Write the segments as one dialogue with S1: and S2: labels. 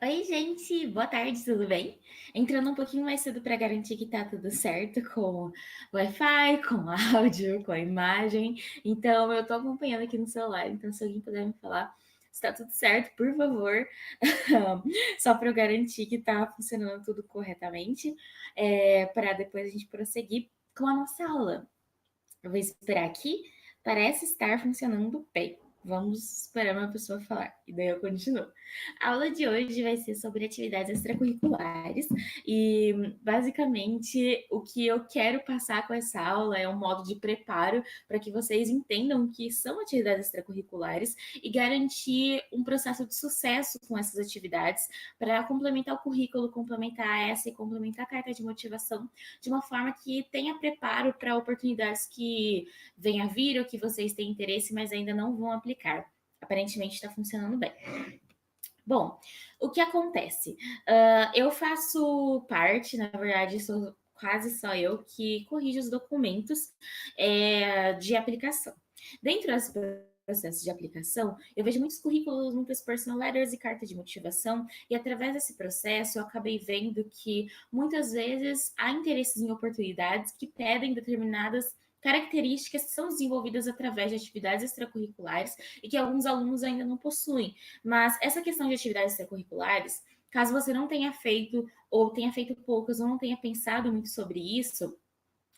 S1: Oi, gente, boa tarde, tudo bem? Entrando um pouquinho mais cedo para garantir que tá tudo certo com o Wi-Fi, com o áudio, com a imagem. Então, eu tô acompanhando aqui no celular, então se alguém puder me falar se tá tudo certo, por favor, só para eu garantir que tá funcionando tudo corretamente, para depois a gente prosseguir com a nossa aula. Eu vou esperar aqui, parece estar funcionando bem. Vamos esperar uma pessoa falar e daí eu continuo. A aula de hoje vai ser sobre atividades extracurriculares e basicamente o que eu quero passar com essa aula é um modo de preparo para que vocês entendam o que são atividades extracurriculares e garantir um processo de sucesso com essas atividades para complementar o currículo, complementar essa e complementar a carta de motivação de uma forma que tenha preparo para oportunidades que venham a vir ou que vocês têm interesse, mas ainda não vão aplicar. Aparentemente está funcionando bem. Bom, o que acontece? Eu faço parte, na verdade, sou quase só eu que corrijo os documentos de aplicação. Dentro das processos de aplicação, eu vejo muitos currículos, muitas personal letters e carta de motivação, e através desse processo eu acabei vendo que muitas vezes há interesses em oportunidades que pedem determinadas características que são desenvolvidas através de atividades extracurriculares e que alguns alunos ainda não possuem. Mas essa questão de atividades extracurriculares, caso você não tenha feito ou tenha feito poucas ou não tenha pensado muito sobre isso,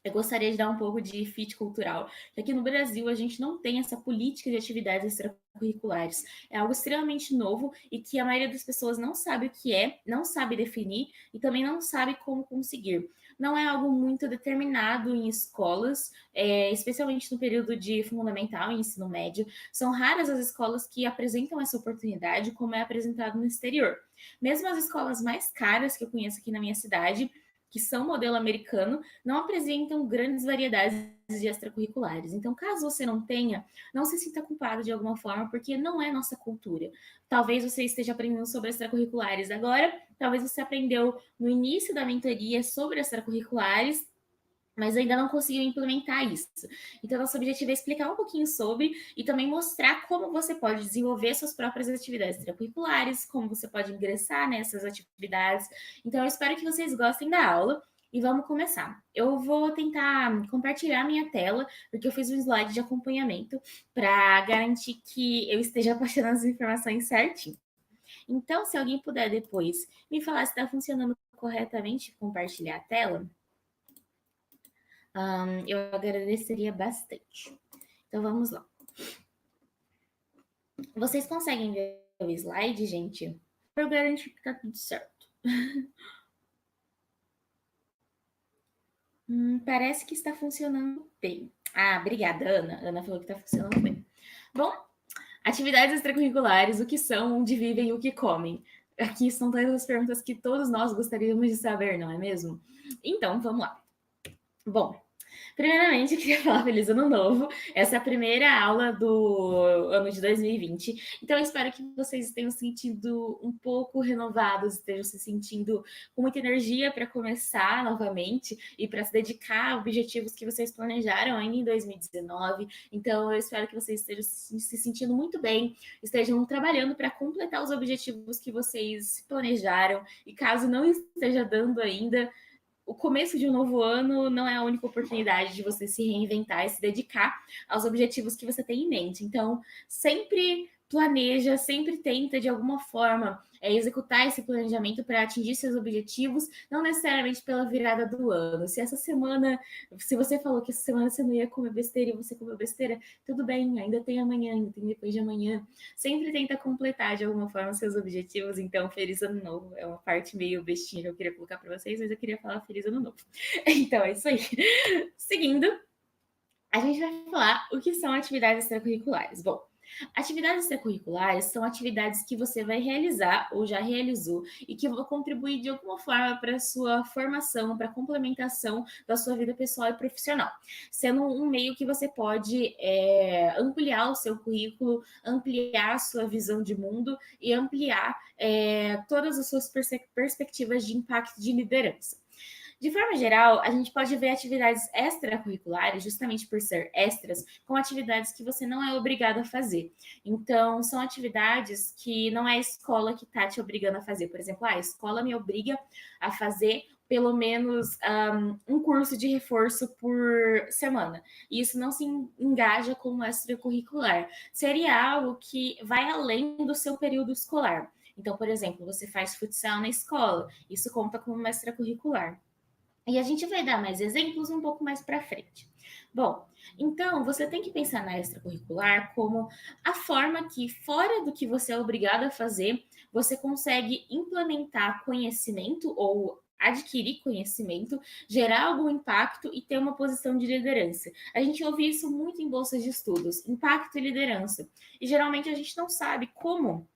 S1: eu gostaria de dar um pouco de fit cultural, que aqui no Brasil a gente não tem essa política de atividades extracurriculares. É algo extremamente novo e que a maioria das pessoas não sabe o que é, não sabe definir e também não sabe como conseguir. Não é algo muito determinado em escolas, especialmente no período de fundamental e ensino médio. São raras as escolas que apresentam essa oportunidade, como é apresentado no exterior. Mesmo as escolas mais caras que eu conheço aqui na minha cidade, que são modelo americano, não apresentam grandes variedades de extracurriculares. Então, caso você não tenha, não se sinta culpado de alguma forma, porque não é nossa cultura. Talvez você esteja aprendendo sobre extracurriculares agora, talvez você aprendeu no início da mentoria sobre extracurriculares, mas ainda não conseguiu implementar isso. Então, nosso objetivo é explicar um pouquinho sobre e também mostrar como você pode desenvolver suas próprias atividades extracurriculares, como você pode ingressar nessas atividades. Então, eu espero que vocês gostem da aula e vamos começar. Eu vou tentar compartilhar minha tela, porque eu fiz um slide de acompanhamento para garantir que eu esteja passando as informações certinho. Então, se alguém puder depois me falar se está funcionando corretamente compartilhar a tela, eu agradeceria bastante. Então vamos lá. Vocês conseguem ver o slide, gente? Eu garanto que tá tudo certo. Parece que está funcionando bem. Ah, obrigada, Ana. Ana falou que está funcionando bem. Bom, atividades extracurriculares, o que são, onde vivem, o que comem. Aqui estão todas as perguntas que todos nós gostaríamos de saber, não é mesmo? Então, vamos lá. Bom, primeiramente, eu queria falar feliz ano novo. Essa é a primeira aula do ano de 2020. Então, eu espero que vocês tenham se sentido um pouco renovados, estejam se sentindo com muita energia para começar novamente e para se dedicar a objetivos que vocês planejaram ainda em 2019. Então, eu espero que vocês estejam se sentindo muito bem, estejam trabalhando para completar os objetivos que vocês planejaram. E caso não esteja dando ainda, o começo de um novo ano não é a única oportunidade de você se reinventar e se dedicar aos objetivos que você tem em mente. Então, sempre planeja, sempre tenta de alguma forma executar esse planejamento para atingir seus objetivos, não necessariamente pela virada do ano. Se essa semana, se você falou que essa semana você não ia comer besteira e você comeu besteira, tudo bem, ainda tem amanhã, ainda tem depois de amanhã. Sempre tenta completar de alguma forma seus objetivos. Então, feliz ano novo. É uma parte meio bestinha que eu queria colocar para vocês, mas eu queria falar feliz ano novo. Então, é isso aí. Seguindo, a gente vai falar o que são atividades extracurriculares. Bom, atividades extracurriculares são atividades que você vai realizar ou já realizou e que vão contribuir de alguma forma para a sua formação, para a complementação da sua vida pessoal e profissional, sendo um meio que você pode ampliar o seu currículo, ampliar a sua visão de mundo e ampliar todas as suas perspectivas de impacto de liderança. De forma geral, a gente pode ver atividades extracurriculares, justamente por ser extras, com atividades que você não é obrigado a fazer. Então, são atividades que não é a escola que está te obrigando a fazer. Por exemplo, a escola me obriga a fazer pelo menos um curso de reforço por semana. E isso não se engaja como extracurricular. Seria algo que vai além do seu período escolar. Então, por exemplo, você faz futsal na escola, isso conta como uma extracurricular. E a gente vai dar mais exemplos um pouco mais para frente. Bom, então você tem que pensar na extracurricular como a forma que, fora do que você é obrigado a fazer, você consegue implementar conhecimento ou adquirir conhecimento, gerar algum impacto e ter uma posição de liderança. A gente ouve isso muito em bolsas de estudos, impacto e liderança. E geralmente a gente não sabe como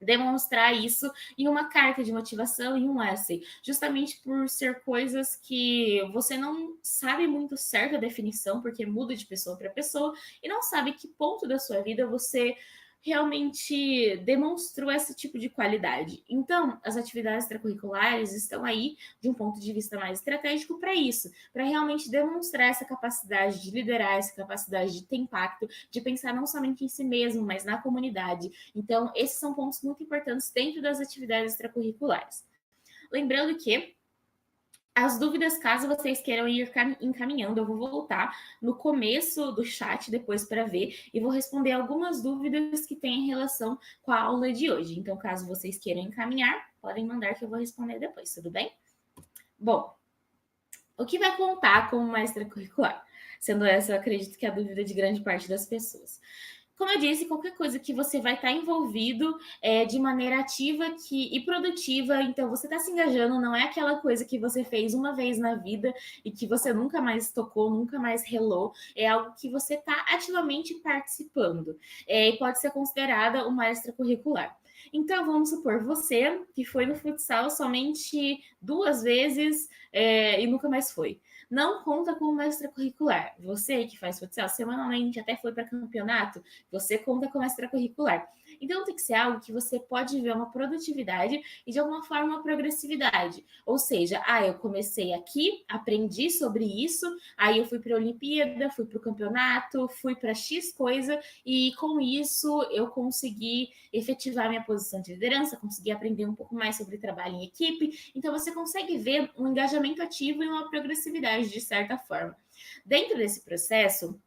S1: demonstrar isso em uma carta de motivação e um essay, justamente por ser coisas que você não sabe muito certo a definição, porque muda de pessoa para pessoa, e não sabe que ponto da sua vida você realmente demonstrou esse tipo de qualidade. Então, as atividades extracurriculares estão aí de um ponto de vista mais estratégico para isso, para realmente demonstrar essa capacidade de liderar, essa capacidade de ter impacto, de pensar não somente em si mesmo, mas na comunidade. Então, esses são pontos muito importantes dentro das atividades extracurriculares. Lembrando que as dúvidas, caso vocês queiram ir encaminhando, eu vou voltar no começo do chat depois para ver e vou responder algumas dúvidas que têm relação com a aula de hoje. Então, caso vocês queiram encaminhar, podem mandar que eu vou responder depois, tudo bem? Bom, o que vai contar como uma extracurricular? Sendo essa, eu acredito que é a dúvida de grande parte das pessoas. Como eu disse, qualquer coisa que você vai estar envolvido de maneira ativa e produtiva, então você está se engajando, não é aquela coisa que você fez uma vez na vida e que você nunca mais tocou, nunca mais relou, é algo que você está ativamente participando e pode ser considerada uma extracurricular. Então, vamos supor, você que foi no futsal somente 2 vezes e nunca mais foi. Não conta como uma extracurricular. Você que faz futsal semanalmente, até foi para campeonato, você conta como extracurricular. Então tem que ser algo que você pode ver uma produtividade e de alguma forma uma progressividade. Ou seja, eu comecei aqui, aprendi sobre isso, aí eu fui para a Olimpíada, fui para o campeonato, fui para X coisa e com isso eu consegui efetivar minha posição de liderança, consegui aprender um pouco mais sobre trabalho em equipe. Então você consegue ver um engajamento ativo e uma progressividade de certa forma. Dentro desse processo,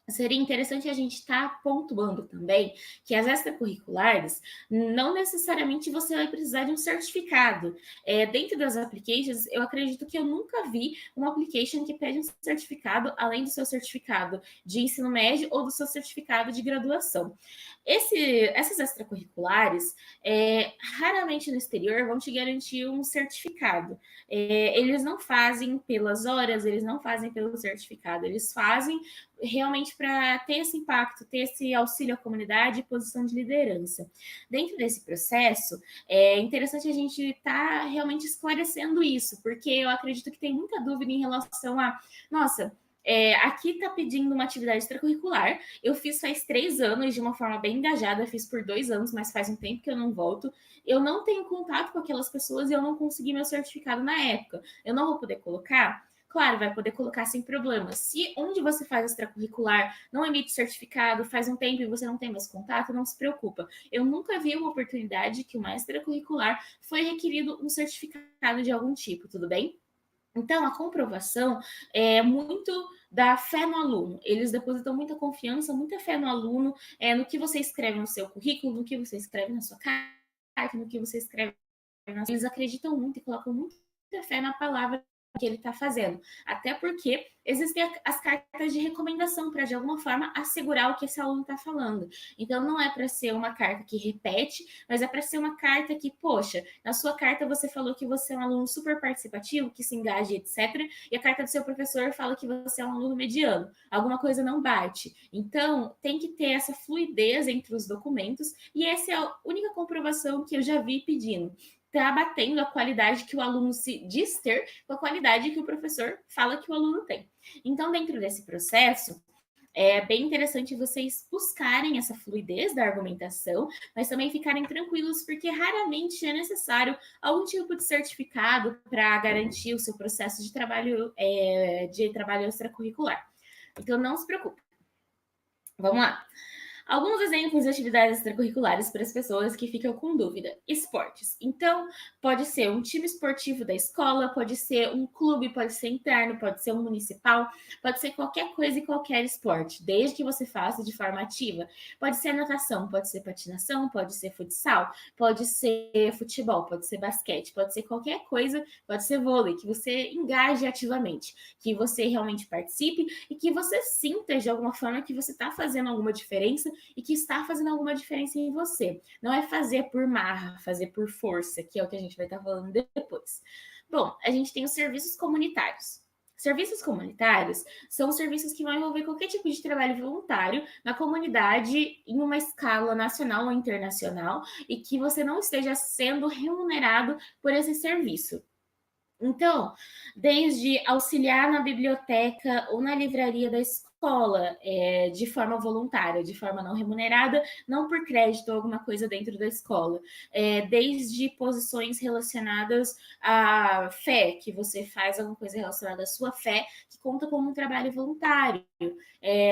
S1: seria interessante a gente estar pontuando também que as extracurriculares, não necessariamente você vai precisar de um certificado. Dentro das applications, eu acredito que eu nunca vi uma application que pede um certificado além do seu certificado de ensino médio ou do seu certificado de graduação. Essas extracurriculares, raramente no exterior, vão te garantir um certificado. Eles não fazem pelas horas, eles não fazem pelo certificado, eles fazem realmente para ter esse impacto, ter esse auxílio à comunidade e posição de liderança. Dentro desse processo, é interessante a gente estar realmente esclarecendo isso, porque eu acredito que tem muita dúvida em relação a, nossa, aqui está pedindo uma atividade extracurricular. Eu fiz faz 3 anos de uma forma bem engajada, fiz por 2 anos, mas faz um tempo que eu não volto. Eu não tenho contato com aquelas pessoas e eu não consegui meu certificado na época. Eu não vou poder colocar? Claro, vai poder colocar sem problema. Se onde você faz extracurricular não emite certificado, faz um tempo e você não tem mais contato, não se preocupa. Eu nunca vi uma oportunidade que uma extracurricular foi requerido um certificado de algum tipo, tudo bem? Então, a comprovação é muito da fé no aluno. Eles depositam muita confiança, muita fé no aluno, no que você escreve no seu currículo, no que você escreve na sua carta, no que você escreve. Eles acreditam muito e colocam muita fé na palavra que ele está fazendo. Até porque existem as cartas de recomendação para, de alguma forma, assegurar o que esse aluno está falando. Então, não é para ser uma carta que repete, mas é para ser uma carta que, poxa, na sua carta você falou que você é um aluno super participativo, que se engaja, etc. E a carta do seu professor fala que você é um aluno mediano. Alguma coisa não bate. Então, tem que ter essa fluidez entre os documentos, e essa é a única comprovação que eu já vi pedindo. Está batendo a qualidade que o aluno se diz ter com a qualidade que o professor fala que o aluno tem. Então, dentro desse processo, É bem interessante vocês buscarem essa fluidez da argumentação, mas também ficarem tranquilos, porque raramente é necessário algum tipo de certificado para garantir o seu processo de trabalho extracurricular. Então, não se preocupe. Vamos lá. Alguns exemplos de atividades extracurriculares para as pessoas que ficam com dúvida. Esportes. Então, pode ser um time esportivo da escola, pode ser um clube, pode ser interno, pode ser um municipal, pode ser qualquer coisa e qualquer esporte, desde que você faça de forma ativa. Pode ser natação, pode ser patinação, pode ser futsal, pode ser futebol, pode ser basquete, pode ser qualquer coisa, pode ser vôlei, que você engaje ativamente, que você realmente participe e que você sinta de alguma forma que você está fazendo alguma diferença e que está fazendo alguma diferença em você. Não é fazer por marra, fazer por força, que é o que a gente vai estar falando depois. Bom, a gente tem os serviços comunitários. Serviços comunitários são serviços que vão envolver qualquer tipo de trabalho voluntário na comunidade em uma escala nacional ou internacional e que você não esteja sendo remunerado por esse serviço. Então, desde auxiliar na biblioteca ou na livraria da escola, de forma voluntária, de forma não remunerada, não por crédito ou alguma coisa dentro da escola, desde posições relacionadas à fé, que você faz alguma coisa relacionada à sua fé, que conta como um trabalho voluntário,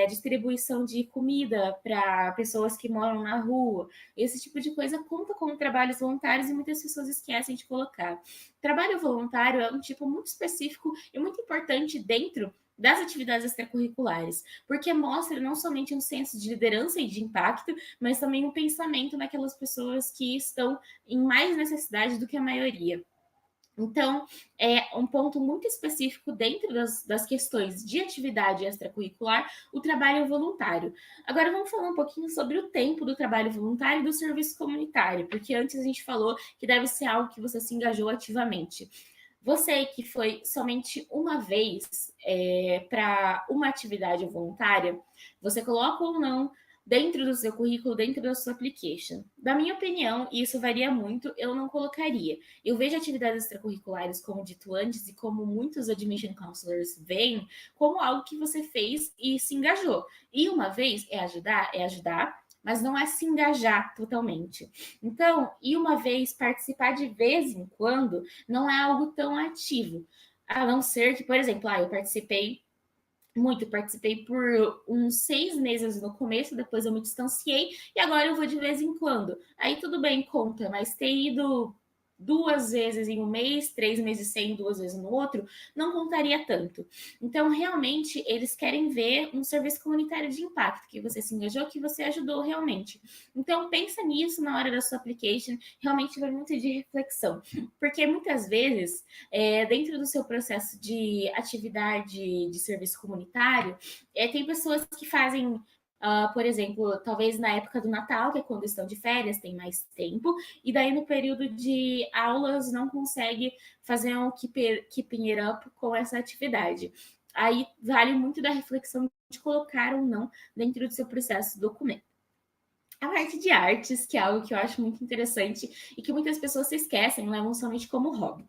S1: distribuição de comida para pessoas que moram na rua, esse tipo de coisa conta como trabalhos voluntários e muitas pessoas esquecem de colocar. Trabalho voluntário é um tipo muito específico e muito importante dentro das atividades extracurriculares, porque mostra não somente um senso de liderança e de impacto, mas também um pensamento naquelas pessoas que estão em mais necessidade do que a maioria. Então, é um ponto muito específico dentro das questões de atividade extracurricular, o trabalho voluntário. Agora, vamos falar um pouquinho sobre o tempo do trabalho voluntário e do serviço comunitário, porque antes a gente falou que deve ser algo que você se engajou ativamente. Você que foi somente uma vez para uma atividade voluntária, você coloca ou não dentro do seu currículo, dentro da sua application. Da minha opinião, e isso varia muito, eu não colocaria. Eu vejo atividades extracurriculares, como dito antes, e como muitos admission counselors veem, como algo que você fez e se engajou. E uma vez é ajudar, mas não é se engajar totalmente. Então, e uma vez participar de vez em quando não é algo tão ativo. A não ser que, por exemplo, eu participei por uns 6 meses no começo, depois eu me distanciei e agora eu vou de vez em quando. Aí tudo bem, conta, mas ter ido 2 vezes em um mês, 3 meses sem, 2 vezes no outro, não contaria tanto. Então, realmente, eles querem ver um serviço comunitário de impacto, que você se engajou, que você ajudou realmente. Então, pensa nisso na hora da sua application, realmente vai muito de reflexão, porque muitas vezes dentro do seu processo de atividade de serviço comunitário, tem pessoas que fazem, por exemplo, talvez na época do Natal, que é quando estão de férias, tem mais tempo, e daí no período de aulas não consegue fazer um keeping it up com essa atividade. Aí vale muito da reflexão de colocar ou não dentro do seu processo de documento. A parte de artes, que é algo que eu acho muito interessante e que muitas pessoas se esquecem, levam somente como hobby.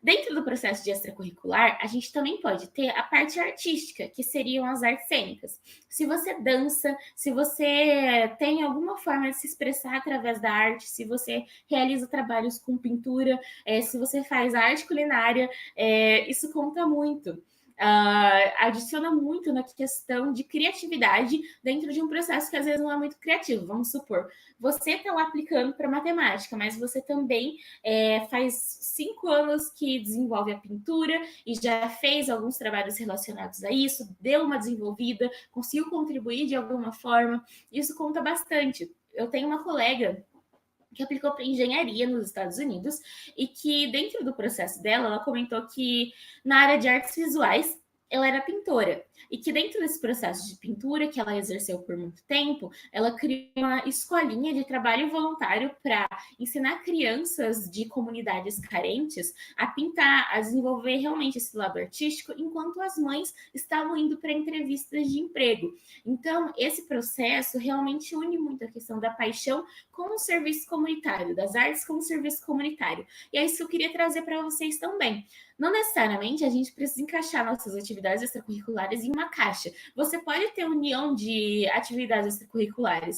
S1: Dentro do processo de extracurricular, a gente também pode ter a parte artística, que seriam as artes cênicas. Se você dança, se você tem alguma forma de se expressar através da arte, se você realiza trabalhos com pintura, se você faz arte culinária, isso conta muito. Adiciona muito na questão de criatividade dentro de um processo que às vezes não é muito criativo. Vamos supor, você está lá aplicando para matemática, mas você também faz 5 anos que desenvolve a pintura e já fez alguns trabalhos relacionados a isso, deu uma desenvolvida, conseguiu contribuir de alguma forma, isso conta bastante. Eu tenho uma colega que aplicou para engenharia nos Estados Unidos e que dentro do processo dela, ela comentou que na área de artes visuais ela era pintora e que dentro desse processo de pintura que ela exerceu por muito tempo, ela criou uma escolinha de trabalho voluntário para ensinar crianças de comunidades carentes a pintar, a desenvolver realmente esse lado artístico, enquanto as mães estavam indo para entrevistas de emprego. Então, esse processo realmente une muito a questão da paixão com o serviço comunitário, das artes com o serviço comunitário. E é isso que eu queria trazer para vocês também. Não necessariamente a gente precisa encaixar nossas atividades extracurriculares em uma caixa. Você pode ter união de atividades extracurriculares.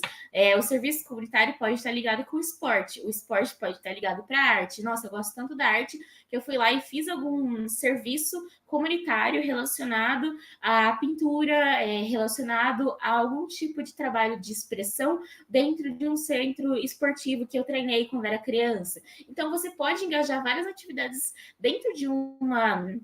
S1: O serviço comunitário pode estar ligado com o esporte pode estar ligado para a arte. Nossa, eu gosto tanto da arte que eu fui lá e fiz algum serviço comunitário relacionado à pintura, relacionado a algum tipo de trabalho de expressão dentro de um centro esportivo que eu treinei quando era criança. Então, você pode engajar várias atividades dentro de uma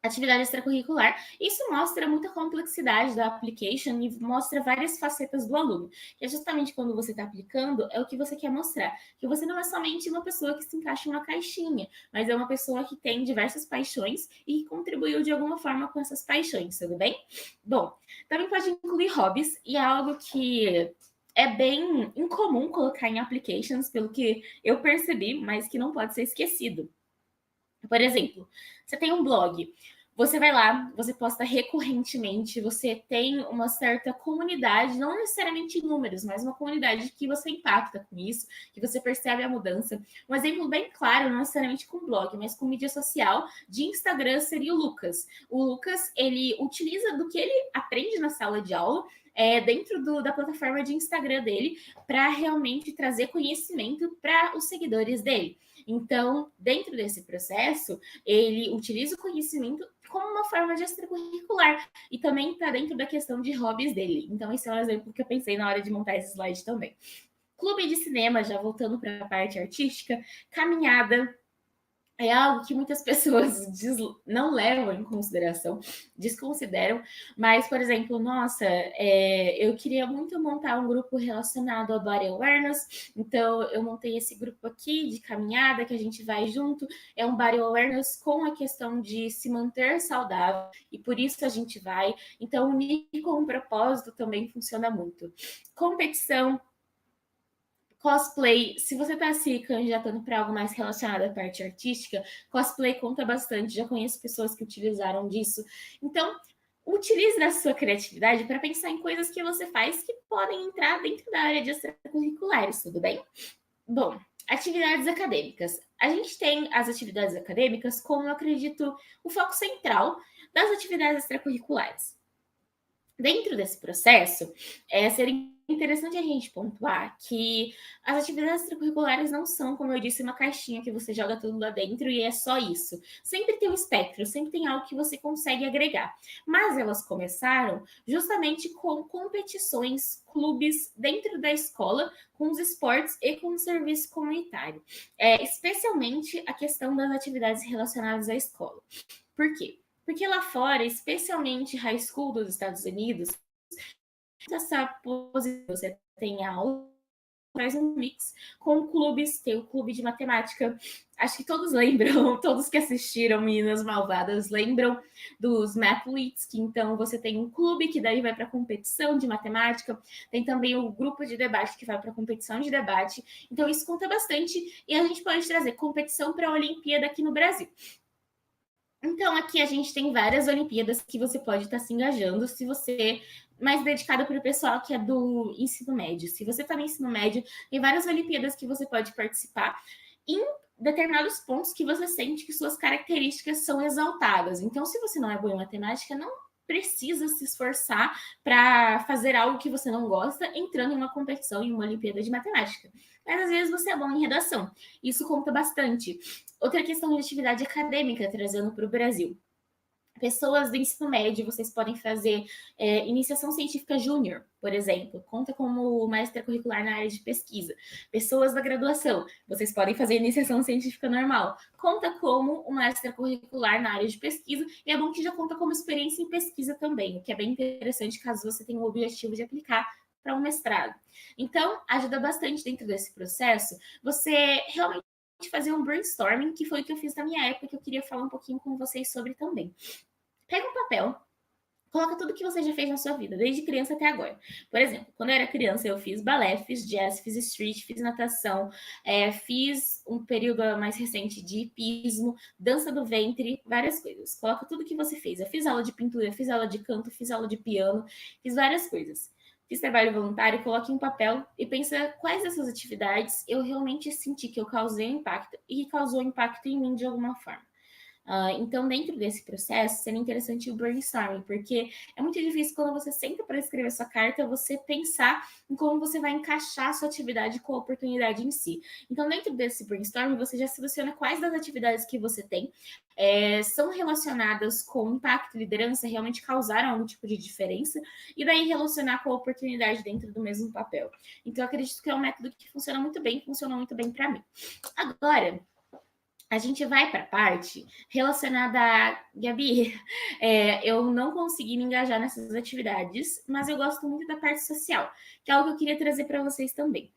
S1: atividade extracurricular. Isso mostra muita complexidade da application e mostra várias facetas do aluno. Que é justamente quando você está aplicando, é o que você quer mostrar. Que você não é somente uma pessoa que se encaixa em uma caixinha, mas é uma pessoa que tem diversas paixões e que contribuiu de alguma forma com essas paixões, tudo bem? Bom, também pode incluir hobbies, e é algo que é bem incomum colocar em applications, pelo que eu percebi, mas que não pode ser esquecido. Por exemplo, você tem um blog, você vai lá, você posta recorrentemente, você tem uma certa comunidade, não necessariamente em números, mas uma comunidade que você impacta com isso, que você percebe a mudança. Um exemplo bem claro, não necessariamente com blog, mas com mídia social de Instagram seria o Lucas. O Lucas, ele utiliza do que ele aprende na sala de aula dentro da plataforma de Instagram dele para realmente trazer conhecimento para os seguidores dele. Então, dentro desse processo, ele utiliza o conhecimento como uma forma de extracurricular e também está dentro da questão de hobbies dele. Então, esse é um exemplo que eu pensei na hora de montar esse slide também. Clube de cinema, já voltando para a parte artística, caminhada, é algo que muitas pessoas não levam em consideração, desconsideram, mas, por exemplo, nossa, eu queria muito montar um grupo relacionado a body awareness, então eu montei esse grupo aqui de caminhada que a gente vai junto, é um body awareness com a questão de se manter saudável, e por isso a gente vai, então unir com um propósito também funciona muito. Competição, cosplay, se você está se candidatando para algo mais relacionado à parte artística, cosplay conta bastante. Já conheço pessoas que utilizaram disso. Então, utilize da sua criatividade para pensar em coisas que você faz que podem entrar dentro da área de extracurriculares, tudo bem? Bom, atividades acadêmicas. A gente tem as atividades acadêmicas como, eu acredito, o foco central das atividades extracurriculares. Dentro desse processo, seria interessante a gente pontuar que as atividades extracurriculares não são, como eu disse, uma caixinha que você joga tudo lá dentro e é só isso. Sempre tem um espectro, sempre tem algo que você consegue agregar. Mas elas começaram justamente com competições, clubes dentro da escola, com os esportes e com o serviço comunitário. Especialmente a questão das atividades relacionadas à escola. Por quê? Porque lá fora, especialmente high school dos Estados Unidos, essa posição você tem aula, faz um mix com clubes, tem o clube de matemática. Acho que todos lembram, todos que assistiram Meninas Malvadas lembram dos Mathletes, que então você tem um clube que daí vai para competição de matemática, tem também o grupo de debate que vai para competição de debate. Então isso conta bastante e a gente pode trazer competição para a Olimpíada aqui no Brasil. Então, aqui a gente tem várias Olimpíadas que você pode estar se engajando se você mais dedicado para o pessoal que é do ensino médio. Se você está no ensino médio, tem várias Olimpíadas que você pode participar em determinados pontos que você sente que suas características são exaltadas. Então, se você não é bom em matemática, não precisa se esforçar para fazer algo que você não gosta entrando em uma competição, em uma Olimpíada de matemática. Mas às vezes você é bom em redação. Isso conta bastante. Outra questão de atividade acadêmica, trazendo para o Brasil. Pessoas do ensino médio, vocês podem fazer iniciação científica júnior, por exemplo, conta como uma extracurricular na área de pesquisa. Pessoas da graduação, vocês podem fazer iniciação científica normal, conta como uma extracurricular na área de pesquisa, e é bom que já conta como experiência em pesquisa também, o que é bem interessante caso você tenha o objetivo de aplicar para um mestrado. Então, ajuda bastante dentro desse processo você realmente fazer um brainstorming, que foi o que eu fiz na minha época, que eu queria falar um pouquinho com vocês sobre também. Pega um papel, coloca tudo que você já fez na sua vida, desde criança até agora. Por exemplo, quando eu era criança, eu fiz balé, fiz jazz, fiz street, fiz natação, fiz um período mais recente de hipismo, dança do ventre, várias coisas. Coloca tudo que você fez. Eu fiz aula de pintura, fiz aula de canto, fiz aula de piano, fiz várias coisas. Fiz trabalho voluntário, coloque em um papel e pensa quais dessas atividades eu realmente senti que eu causei impacto e que causou impacto em mim de alguma forma. Então, dentro desse processo, seria interessante o brainstorming, porque é muito difícil quando você senta para escrever sua carta, você pensar em como você vai encaixar a sua atividade com a oportunidade em si. Então, dentro desse brainstorming, você já seleciona quais das atividades que você tem são relacionadas com impacto e liderança, realmente causaram algum tipo de diferença, e daí relacionar com a oportunidade dentro do mesmo papel. Então, eu acredito que é um método que funciona muito bem, funcionou muito bem para mim. Agora, a gente vai para a parte relacionada a Gabi. Eu não consegui me engajar nessas atividades, mas eu gosto muito da parte social, que é algo que eu queria trazer para vocês também.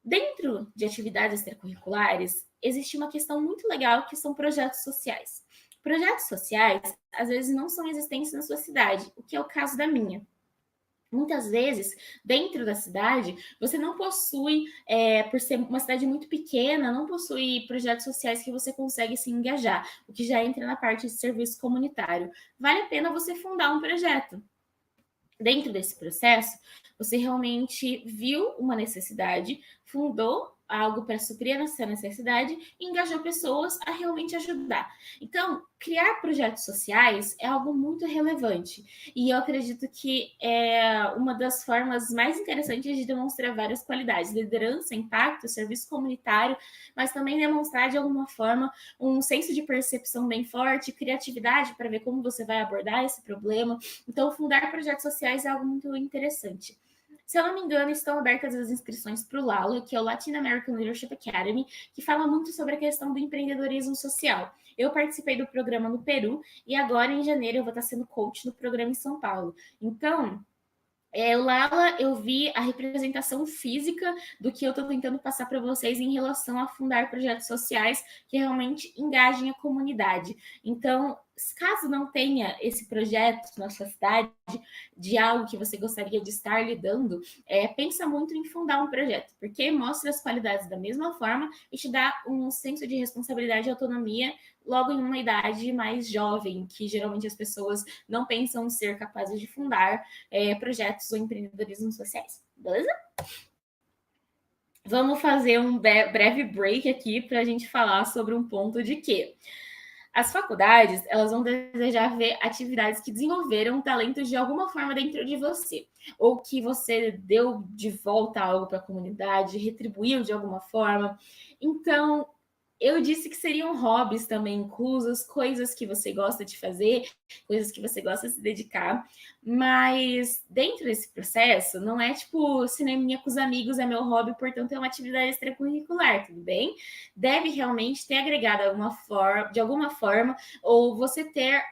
S1: Dentro de atividades extracurriculares, existe uma questão muito legal que são projetos sociais. Projetos sociais, às vezes, não são existentes na sua cidade, o que é o caso da minha. Muitas vezes, dentro da cidade, você não possui, por ser uma cidade muito pequena, não possui projetos sociais que você consegue se engajar, o que já entra na parte de serviço comunitário. Vale a pena você fundar um projeto. Dentro desse processo, você realmente viu uma necessidade, fundou algo para suprir essa necessidade e engajou pessoas a realmente ajudar. Então, criar projetos sociais é algo muito relevante e eu acredito que é uma das formas mais interessantes de demonstrar várias qualidades: liderança, impacto, serviço comunitário, mas também demonstrar de alguma forma um senso de percepção bem forte, criatividade para ver como você vai abordar esse problema. Então, fundar projetos sociais é algo muito interessante. Se eu não me engano, estão abertas as inscrições para o LALA, que é o Latin American Leadership Academy, que fala muito sobre a questão do empreendedorismo social. Eu participei do programa no Peru e agora, em janeiro, eu vou estar sendo coach no programa em São Paulo. Então, Lala, eu vi a representação física do que eu estou tentando passar para vocês em relação a fundar projetos sociais que realmente engajem a comunidade. Então, caso não tenha esse projeto na sua cidade, de algo que você gostaria de estar lidando, pensa muito em fundar um projeto, porque mostra as qualidades da mesma forma e te dá um senso de responsabilidade e autonomia logo em uma idade mais jovem, que geralmente as pessoas não pensam ser capazes de fundar projetos ou empreendedorismo sociais. Beleza? Vamos fazer um breve break aqui para a gente falar sobre um ponto de que as faculdades, elas vão desejar ver atividades que desenvolveram talentos de alguma forma dentro de você, ou que você deu de volta algo para a comunidade, retribuiu de alguma forma. Então, eu disse que seriam hobbies também inclusos, coisas que você gosta de fazer, coisas que você gosta de se dedicar, mas dentro desse processo, não é tipo cineminha com os amigos é meu hobby, portanto é uma atividade extracurricular, tudo bem? Deve realmente ter agregado de alguma forma, ou você ter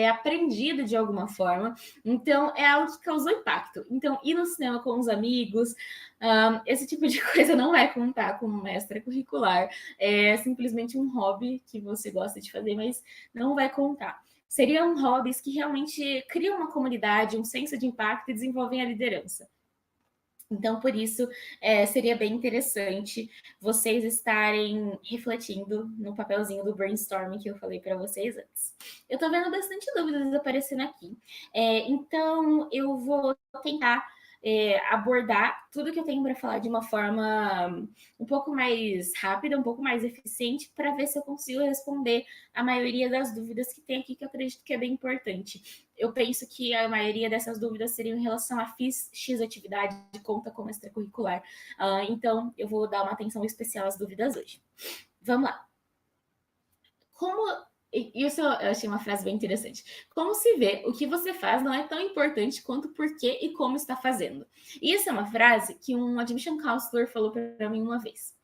S1: aprendido de alguma forma. Então, é algo que causou impacto. Então, ir no cinema com os amigos, esse tipo de coisa não vai contar como uma extracurricular. É simplesmente um hobby que você gosta de fazer, mas não vai contar. Seriam hobbies que realmente criam uma comunidade, um senso de impacto e desenvolvem a liderança. Então, por isso, seria bem interessante vocês estarem refletindo no papelzinho do brainstorming que eu falei para vocês antes. Eu estou vendo bastante dúvidas aparecendo aqui. Então, eu vou tentar abordar tudo que eu tenho para falar de uma forma um pouco mais rápida, um pouco mais eficiente, para ver se eu consigo responder a maioria das dúvidas que tem aqui, que eu acredito que é bem importante. Eu penso que a maioria dessas dúvidas seriam em relação a fiz X atividade, conta como extracurricular. Então, eu vou dar uma atenção especial às dúvidas hoje. Vamos lá. Isso eu achei uma frase bem interessante. Como se vê, o que você faz não é tão importante quanto por que e como está fazendo. E isso é uma frase que um admission counselor falou para mim uma vez.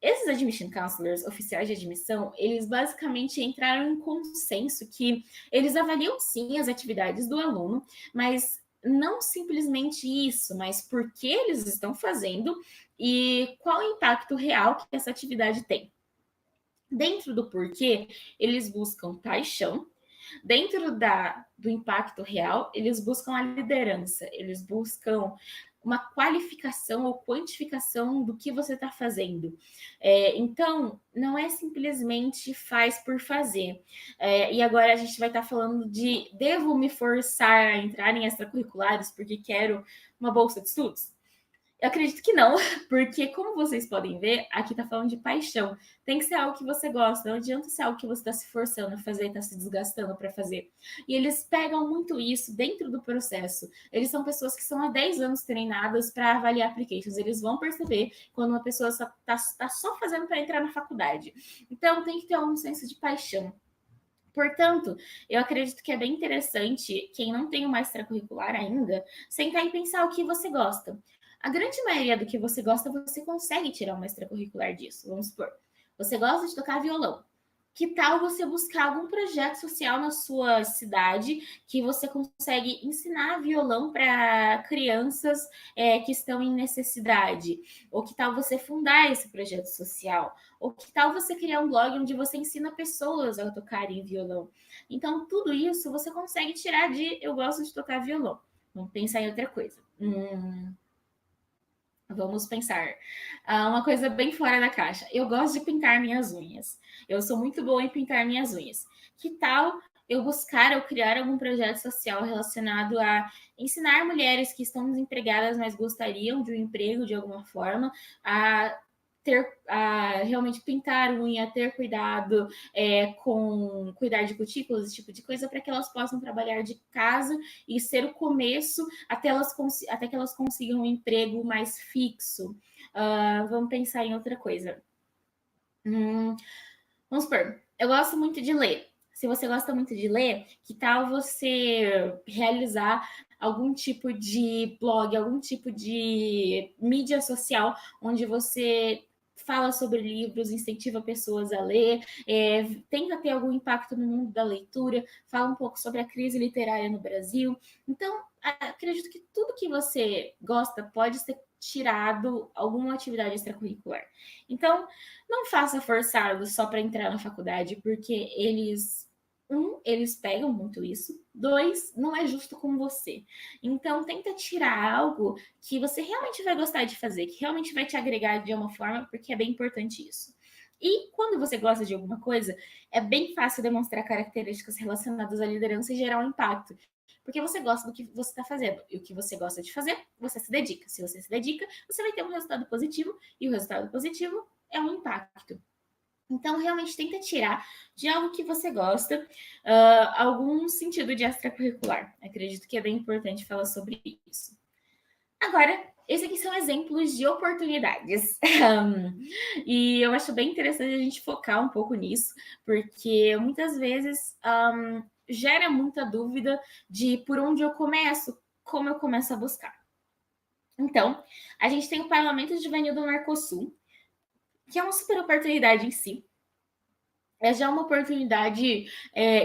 S1: Esses admission counselors, oficiais de admissão, eles basicamente entraram em consenso que eles avaliam sim as atividades do aluno, mas não simplesmente isso, mas por que eles estão fazendo e qual o impacto real que essa atividade tem. Dentro do porquê, eles buscam paixão. Dentro do impacto real, eles buscam a liderança, eles buscam uma qualificação ou quantificação do que você está fazendo. Então, não é simplesmente faz por fazer. E agora a gente vai estar falando de devo me forçar a entrar em extracurriculares porque quero uma bolsa de estudos? Eu acredito que não, porque como vocês podem ver, aqui tá falando de paixão. Tem que ser algo que você gosta, não adianta ser algo que você está se forçando a fazer, está se desgastando para fazer. E eles pegam muito isso dentro do processo. Eles são pessoas que são há 10 anos treinadas para avaliar applications. Eles vão perceber quando uma pessoa está só fazendo para entrar na faculdade. Então tem que ter um senso de paixão. Portanto, eu acredito que é bem interessante, quem não tem uma extracurricular ainda, sentar e pensar o que você gosta. A grande maioria do que você gosta, você consegue tirar uma extracurricular disso. Vamos supor, você gosta de tocar violão. Que tal você buscar algum projeto social na sua cidade que você consegue ensinar violão para crianças que estão em necessidade? Ou que tal você fundar esse projeto social? Ou que tal você criar um blog onde você ensina pessoas a tocarem violão? Então, tudo isso você consegue tirar de eu gosto de tocar violão. Vamos pensar em outra coisa. Vamos pensar. Uma coisa bem fora da caixa. Eu gosto de pintar minhas unhas. Eu sou muito boa em pintar minhas unhas. Que tal eu buscar ou criar algum projeto social relacionado a ensinar mulheres que estão desempregadas, mas gostariam de um emprego de alguma forma, a a realmente pintar unha, ter cuidado com cuidar de cutículas, esse tipo de coisa, para que elas possam trabalhar de casa e ser o começo até que elas consigam um emprego mais fixo. Vamos pensar em outra coisa. Vamos supor, eu gosto muito de ler. Se você gosta muito de ler, que tal você realizar algum tipo de blog, algum tipo de mídia social onde você fala sobre livros, incentiva pessoas a ler, tenta ter algum impacto no mundo da leitura, fala um pouco sobre a crise literária no Brasil. Então, acredito que tudo que você gosta pode ser tirado alguma atividade extracurricular. Então, não faça forçado só para entrar na faculdade, porque eles pegam muito isso. Dois, não é justo com você. Então, tenta tirar algo que você realmente vai gostar de fazer, que realmente vai te agregar de uma forma, porque é bem importante isso. E quando você gosta de alguma coisa, é bem fácil demonstrar características relacionadas à liderança e gerar um impacto. Porque você gosta do que você está fazendo. E o que você gosta de fazer, você se dedica. Se você se dedica, você vai ter um resultado positivo. E o resultado positivo é um impacto. Então, realmente tenta tirar de algo que você gosta algum sentido de extracurricular. Acredito que é bem importante falar sobre isso. Agora, esses aqui são exemplos de oportunidades. E eu acho bem interessante a gente focar um pouco nisso, porque muitas vezes gera muita dúvida de por onde eu começo, como eu começo a buscar. Então, a gente tem o Parlamento Juvenil do Mercosul, que é uma super oportunidade em si. É já uma oportunidade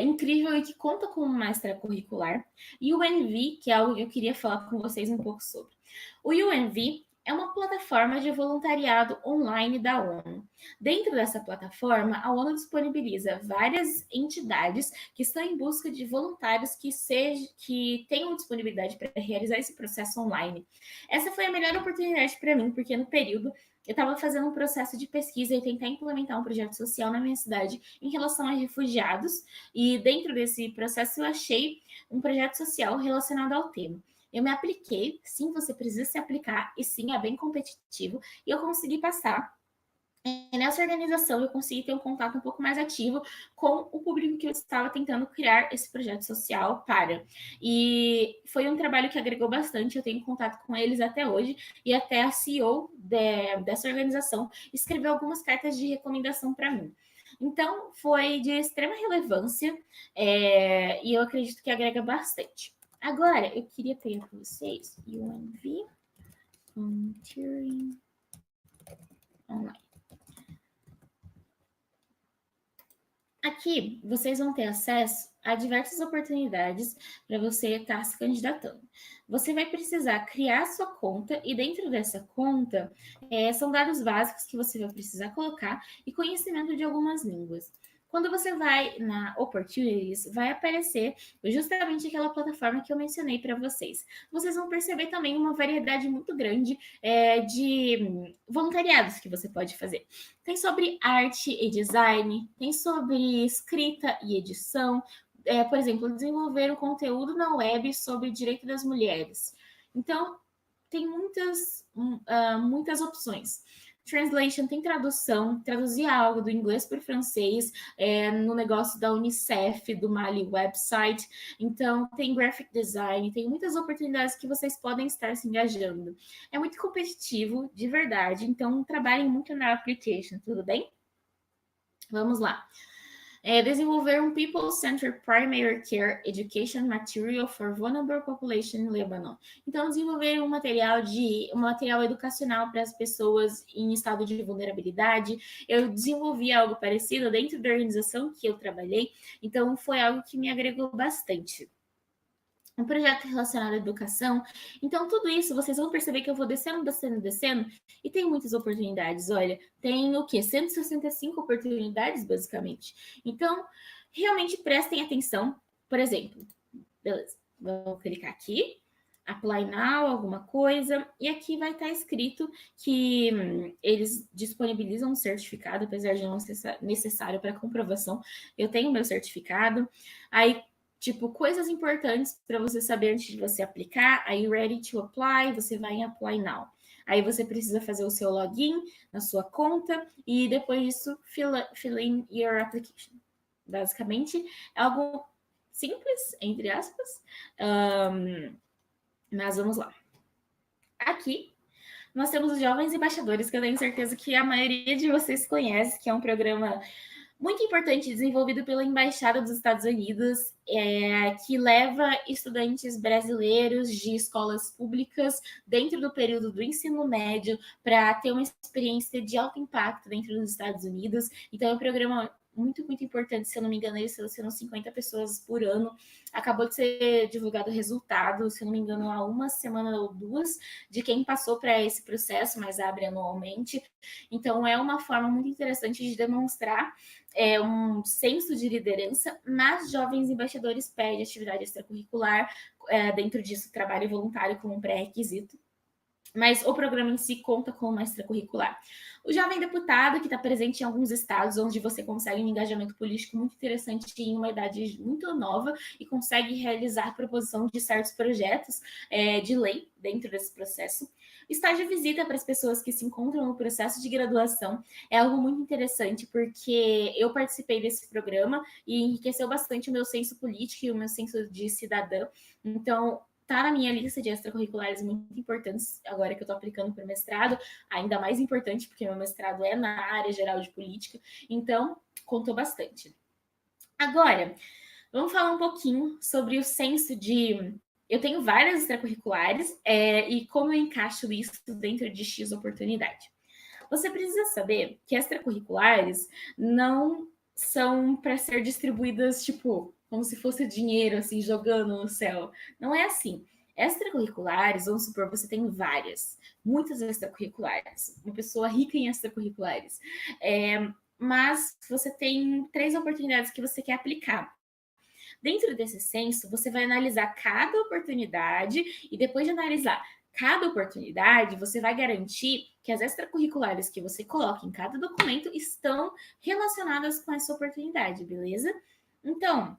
S1: incrível e que conta com uma extracurricular. E o UNV, que é algo que eu queria falar com vocês um pouco sobre. O UNV é uma plataforma de voluntariado online da ONU. Dentro dessa plataforma, a ONU disponibiliza várias entidades que estão em busca de voluntários que tenham disponibilidade para realizar esse processo online. Essa foi a melhor oportunidade para mim, porque no período eu estava fazendo um processo de pesquisa e tentar implementar um projeto social na minha cidade em relação a refugiados, e dentro desse processo eu achei um projeto social relacionado ao tema. Eu me apliquei, sim, você precisa se aplicar, e sim, é bem competitivo, e eu consegui passar. E nessa organização eu consegui ter um contato um pouco mais ativo com o público que eu estava tentando criar esse projeto social para. E foi um trabalho que agregou bastante, eu tenho contato com eles até hoje, e até a CEO dessa organização escreveu algumas cartas de recomendação para mim. Então, foi de extrema relevância e eu acredito que agrega bastante. Agora, eu queria pegar para vocês UNV Volunteering Online. Aqui vocês vão ter acesso a diversas oportunidades para você estar se candidatando. Você vai precisar criar sua conta e dentro dessa conta são dados básicos que você vai precisar colocar e conhecimento de algumas línguas. Quando você vai na Opportunities, vai aparecer justamente aquela plataforma que eu mencionei para vocês. Vocês vão perceber também uma variedade muito grande de voluntariados que você pode fazer. Tem sobre arte e design, tem sobre escrita e edição, por exemplo, desenvolver um conteúdo na web sobre direito das mulheres. Então, tem muitas opções. Translation tem tradução, traduzir algo do inglês para o francês, no negócio da Unicef, do Mali Website. Então, tem graphic design, tem muitas oportunidades que vocês podem estar se engajando. É muito competitivo, de verdade, então trabalhem muito na application, tudo bem? Vamos lá. Desenvolver um People-Centered Primary Care Education Material for Vulnerable Population in Lebanon. Então, desenvolver um material educacional para as pessoas em estado de vulnerabilidade. Eu desenvolvi algo parecido dentro da organização que eu trabalhei, então foi algo que me agregou bastante. Um projeto relacionado à educação. Então, tudo isso, vocês vão perceber que eu vou descendo, e tem muitas oportunidades. Olha, tem o quê? 165 oportunidades, basicamente. Então, realmente prestem atenção. Por exemplo, beleza, vou clicar aqui, apply now, alguma coisa, e aqui vai estar escrito que eles disponibilizam um certificado, apesar de não ser necessário para comprovação. Eu tenho meu certificado. Aí, tipo, coisas importantes para você saber antes de você aplicar. Aí, ready to apply, você vai em apply now. Aí você precisa fazer o seu login na sua conta e depois disso, fill in your application. Basicamente, é algo simples, entre aspas, mas vamos lá. Aqui, nós temos os Jovens Embaixadores, que eu tenho certeza que a maioria de vocês conhece, que é um programa muito importante desenvolvido pela Embaixada dos Estados Unidos, que leva estudantes brasileiros de escolas públicas dentro do período do ensino médio para ter uma experiência de alto impacto dentro dos Estados Unidos. Então, é um programa muito, muito importante. Se eu não me engano, eles selecionam 50 pessoas por ano. Acabou de ser divulgado o resultado, se eu não me engano, há uma semana ou duas, de quem passou para esse processo, mas abre anualmente. Então, é uma forma muito interessante de demonstrar um senso de liderança, mas Jovens Embaixadores pede atividade extracurricular, dentro disso, trabalho voluntário como um pré-requisito. Mas o programa em si conta com uma extracurricular. O Jovem Deputado, que está presente em alguns estados, onde você consegue um engajamento político muito interessante em uma idade muito nova e consegue realizar proposição de certos projetos de lei dentro desse processo. Estágio visita para as pessoas que se encontram no processo de graduação é algo muito interessante, porque eu participei desse programa e enriqueceu bastante o meu senso político e o meu senso de cidadã. Então, tá na minha lista de extracurriculares muito importantes, agora que eu tô aplicando para o mestrado, ainda mais importante, porque meu mestrado é na área geral de política, então contou bastante. Agora, vamos falar um pouquinho sobre o senso de... Eu tenho várias extracurriculares e como eu encaixo isso dentro de X oportunidade. Você precisa saber que extracurriculares não são para ser distribuídas, tipo, como se fosse dinheiro, assim, jogando no céu. Não é assim. Extracurriculares, vamos supor, você tem várias, muitas extracurriculares, uma pessoa rica em extracurriculares. Mas você tem 3 oportunidades que você quer aplicar. Dentro desse censo, você vai analisar cada oportunidade e depois de analisar cada oportunidade, você vai garantir que as extracurriculares que você coloca em cada documento estão relacionadas com essa oportunidade, beleza? Então,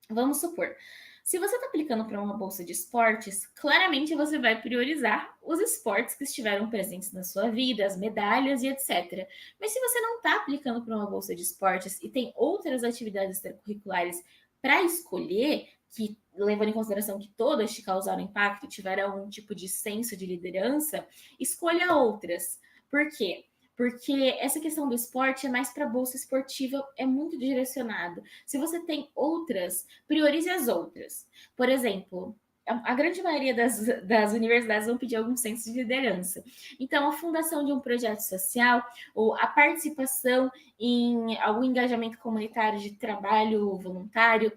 S1: vamos supor, se você está aplicando para uma bolsa de esportes, claramente você vai priorizar os esportes que estiveram presentes na sua vida, as medalhas e etc. Mas se você não está aplicando para uma bolsa de esportes e tem outras atividades extracurriculares para escolher, que levando em consideração que todas te causaram impacto, tiveram algum tipo de senso de liderança, escolha outras. Por quê? Porque essa questão do esporte é mais para bolsa esportiva, é muito direcionado. Se você tem outras, priorize as outras. Por exemplo, a grande maioria das universidades vão pedir algum senso de liderança. Então, a fundação de um projeto social ou a participação em algum engajamento comunitário de trabalho voluntário,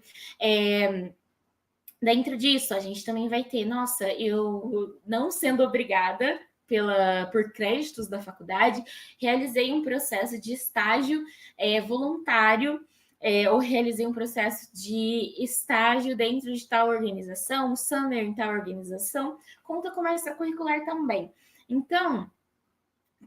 S1: dentro disso, a gente também vai ter, nossa, eu não sendo obrigada por créditos da faculdade, realizei um processo de estágio voluntário, ou realizei um processo de estágio dentro de tal organização, summer em tal organização, conta como extracurricular também. Então,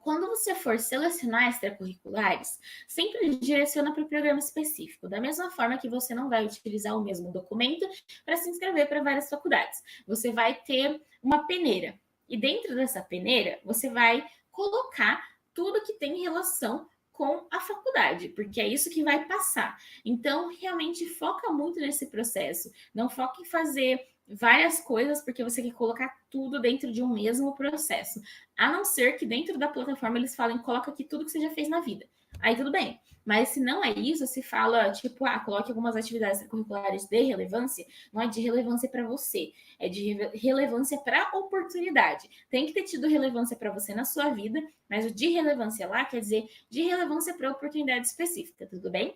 S1: quando você for selecionar extracurriculares, sempre direciona para o programa específico. Da mesma forma que você não vai utilizar o mesmo documento para se inscrever para várias faculdades. Você vai ter uma peneira. E dentro dessa peneira, você vai colocar tudo que tem relação com a faculdade, porque é isso que vai passar. Então, realmente foca muito nesse processo. Não foca em fazer várias coisas porque você quer colocar tudo dentro de um mesmo processo. A não ser que dentro da plataforma eles falem, coloca aqui tudo que você já fez na vida. Aí tudo bem. Mas se não é isso, se fala, tipo, coloque algumas atividades curriculares de relevância, não é de relevância para você, é de relevância para a oportunidade. Tem que ter tido relevância para você na sua vida, mas o de relevância lá quer dizer de relevância para a oportunidade específica, tudo bem?